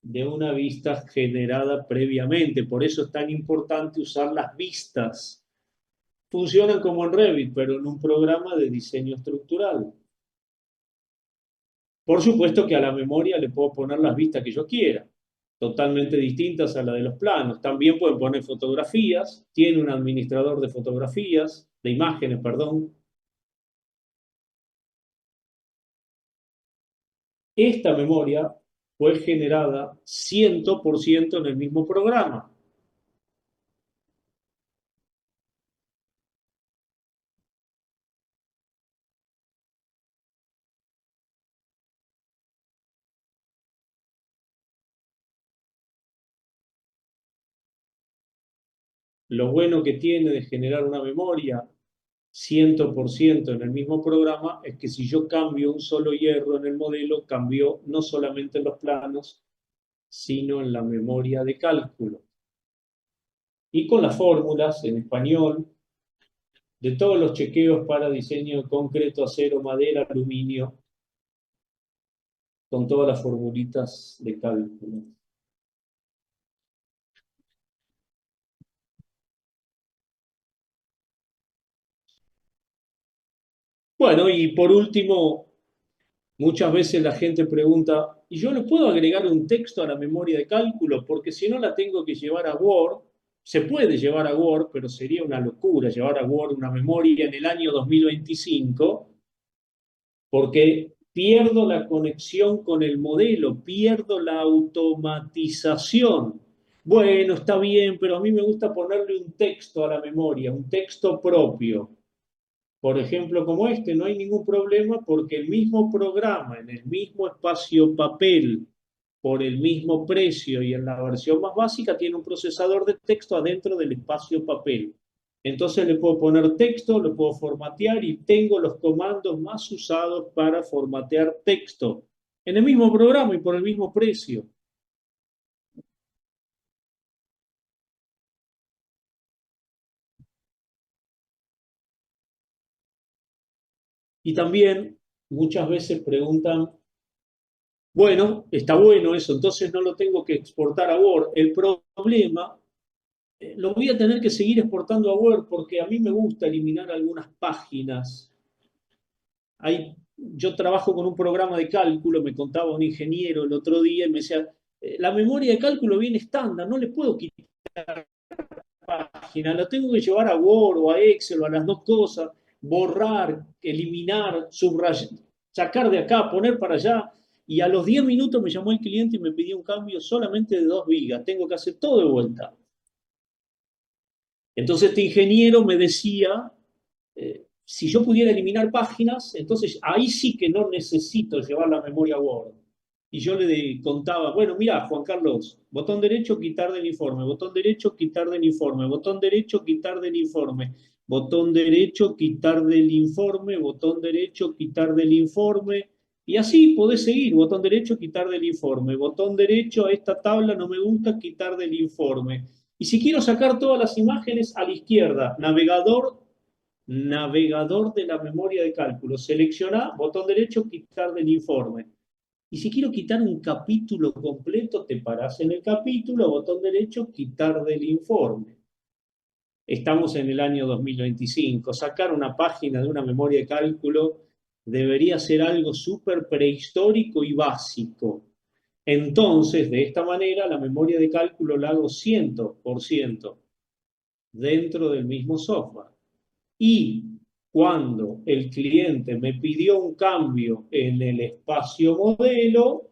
de una vista generada previamente. Por eso es tan importante usar las vistas. Funcionan como en Revit, pero en un programa de diseño estructural. Por supuesto que a la memoria le puedo poner las vistas que yo quiera, totalmente distintas a la de los planos. También pueden poner fotografías, tiene un administrador de fotografías, de imágenes, perdón. Esta memoria fue generada 100% en el mismo programa. Lo bueno que tiene de generar una memoria 100% en el mismo programa es que si yo cambio un solo hierro en el modelo, cambió no solamente en los planos, sino en la memoria de cálculo. Y con las fórmulas en español de todos los chequeos para diseño de concreto, acero, madera, aluminio, con todas las formulitas de cálculo. Bueno, y por último, muchas veces la gente pregunta, ¿y yo le puedo agregar un texto a la memoria de cálculo? Porque si no la tengo que llevar a Word. Se puede llevar a Word, pero sería una locura llevar a Word una memoria en el año 2025, porque pierdo la conexión con el modelo, pierdo la automatización. Bueno, está bien, pero a mí me gusta ponerle un texto a la memoria, un texto propio. Por ejemplo, como este, no hay ningún problema porque el mismo programa, en el mismo espacio papel, por el mismo precio y en la versión más básica, tiene un procesador de texto adentro del espacio papel. Entonces le puedo poner texto, lo puedo formatear y tengo los comandos más usados para formatear texto en el mismo programa y por el mismo precio. Y también muchas veces preguntan, bueno, está bueno eso, entonces no lo tengo que exportar a Word. El problema, lo voy a tener que seguir exportando a Word porque a mí me gusta eliminar algunas páginas. Yo trabajo con un programa de cálculo, me contaba un ingeniero el otro día y me decía, la memoria de cálculo viene estándar, no le puedo quitar página, la tengo que llevar a Word o a Excel o a las dos cosas, borrar, eliminar, subrayar, sacar de acá, poner para allá. Y a los 10 minutos me llamó el cliente y me pidió un cambio solamente de 2 vigas. Tengo que hacer todo de vuelta. Entonces este ingeniero me decía, si yo pudiera eliminar páginas, entonces ahí sí que no necesito llevar la memoria Word. Y yo le contaba, bueno, mira, Juan Carlos, botón derecho, quitar del informe, botón derecho, quitar del informe, botón derecho, quitar del informe, botón derecho, quitar del informe, botón derecho, quitar del informe. Y así podés seguir, botón derecho, quitar del informe, botón derecho, a esta tabla no me gusta, quitar del informe. Y si quiero sacar todas las imágenes a la izquierda, navegador de la memoria de cálculo. Selecciona, botón derecho, quitar del informe. Y si quiero quitar un capítulo completo, te parás en el capítulo, botón derecho, quitar del informe. Estamos en el año 2025. Sacar una página de una memoria de cálculo debería ser algo súper prehistórico y básico. Entonces, de esta manera, la memoria de cálculo la hago 100% dentro del mismo software. Y cuando el cliente me pidió un cambio en el espacio modelo,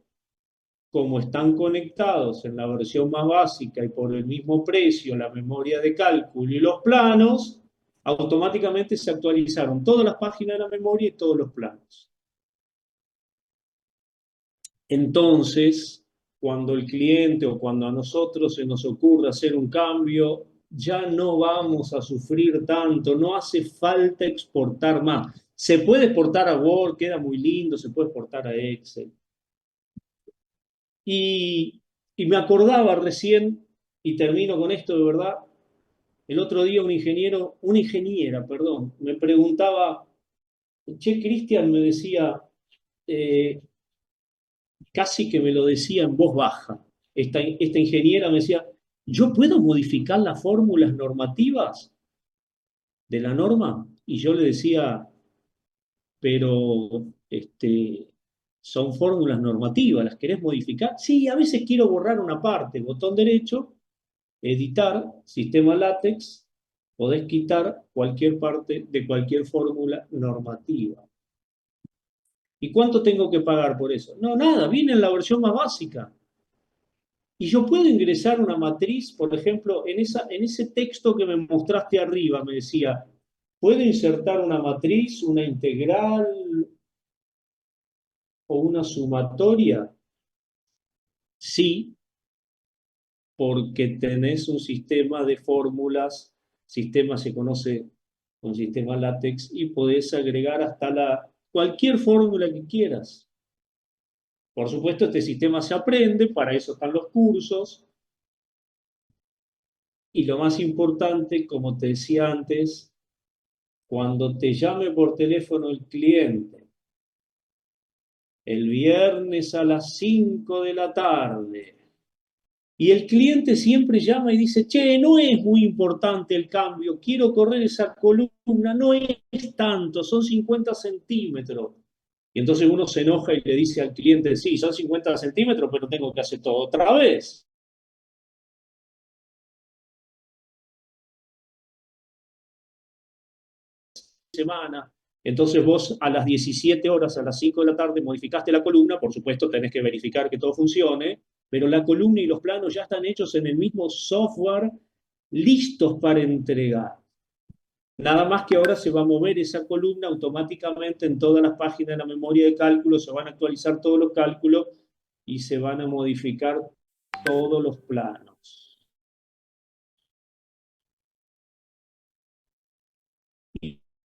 como están conectados en la versión más básica y por el mismo precio la memoria de cálculo y los planos, automáticamente se actualizaron todas las páginas de la memoria y todos los planos. Entonces, cuando el cliente o cuando a nosotros se nos ocurre hacer un cambio, ya no vamos a sufrir tanto, no hace falta exportar más. Se puede exportar a Word, queda muy lindo, se puede exportar a Excel. Y, y me acordaba recién, y termino con esto de verdad, el otro día una ingeniera, perdón, me preguntaba, che, Cristian, me decía, eh, casi que me lo decía en voz baja. Esta ingeniera me decía, ¿yo puedo modificar las fórmulas normativas de la norma? Y yo le decía, pero son fórmulas normativas, ¿las querés modificar? Sí, a veces quiero borrar una parte, botón derecho, editar, sistema látex, podés quitar cualquier parte de cualquier fórmula normativa. ¿Y cuánto tengo que pagar por eso? No, nada, viene en la versión más básica. Y yo puedo ingresar una matriz, por ejemplo, en ese texto que me mostraste arriba, me decía, ¿puedo insertar una matriz, una integral o una sumatoria? Sí, porque tenés un sistema de fórmulas, sistema se conoce con sistema látex, y podés agregar hasta cualquier fórmula que quieras. Por supuesto, este sistema se aprende, para eso están los cursos, y lo más importante, como te decía antes, cuando te llame por teléfono el cliente, el viernes a las 5 de la tarde, y el cliente siempre llama y dice, che, no es muy importante el cambio, quiero correr esa columna, no es tanto, son 50 centímetros. Y entonces uno se enoja y le dice al cliente, sí, son 50 centímetros, pero tengo que hacer todo otra vez. Semana. Entonces vos a las 17 horas, a las 5 de la tarde, modificaste la columna, por supuesto tenés que verificar que todo funcione, pero la columna y los planos ya están hechos en el mismo software, listos para entregar. Nada más que ahora se va a mover esa columna automáticamente en todas las páginas de la memoria de cálculo, se van a actualizar todos los cálculos y se van a modificar todos los planos.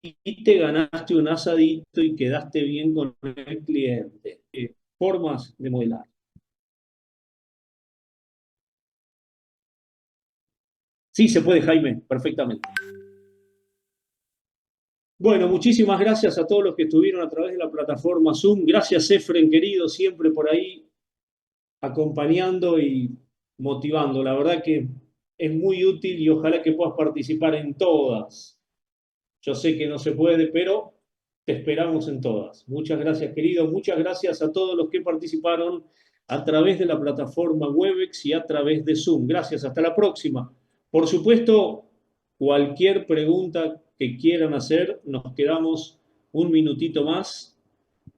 Y te ganaste un asadito y quedaste bien con el cliente. Formas de modelar. Sí, se puede, Jaime, perfectamente. Bueno, muchísimas gracias a todos los que estuvieron a través de la plataforma Zoom. Gracias, Efren, querido, siempre por ahí acompañando y motivando. La verdad que es muy útil y ojalá que puedas participar en todas. Yo sé que no se puede, pero te esperamos en todas. Muchas gracias, querido. Muchas gracias a todos los que participaron a través de la plataforma Webex y a través de Zoom. Gracias, hasta la próxima. Por supuesto, cualquier pregunta que quieran hacer, nos quedamos un minutito más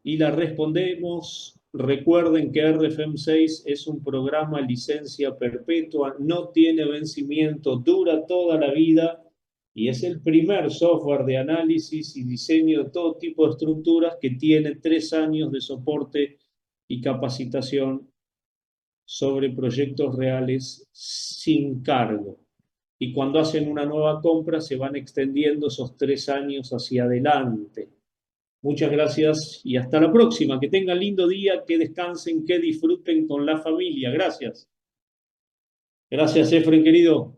y la respondemos. Recuerden que RFM6 es un programa licencia perpetua, no tiene vencimiento, dura toda la vida y es el primer software de análisis y diseño de todo tipo de estructuras que tiene 3 años de soporte y capacitación sobre proyectos reales sin cargo. Y cuando hacen una nueva compra se van extendiendo esos 3 años hacia adelante. Muchas gracias y hasta la próxima. Que tengan lindo día, que descansen, que disfruten con la familia. Gracias. Gracias, Efren, querido.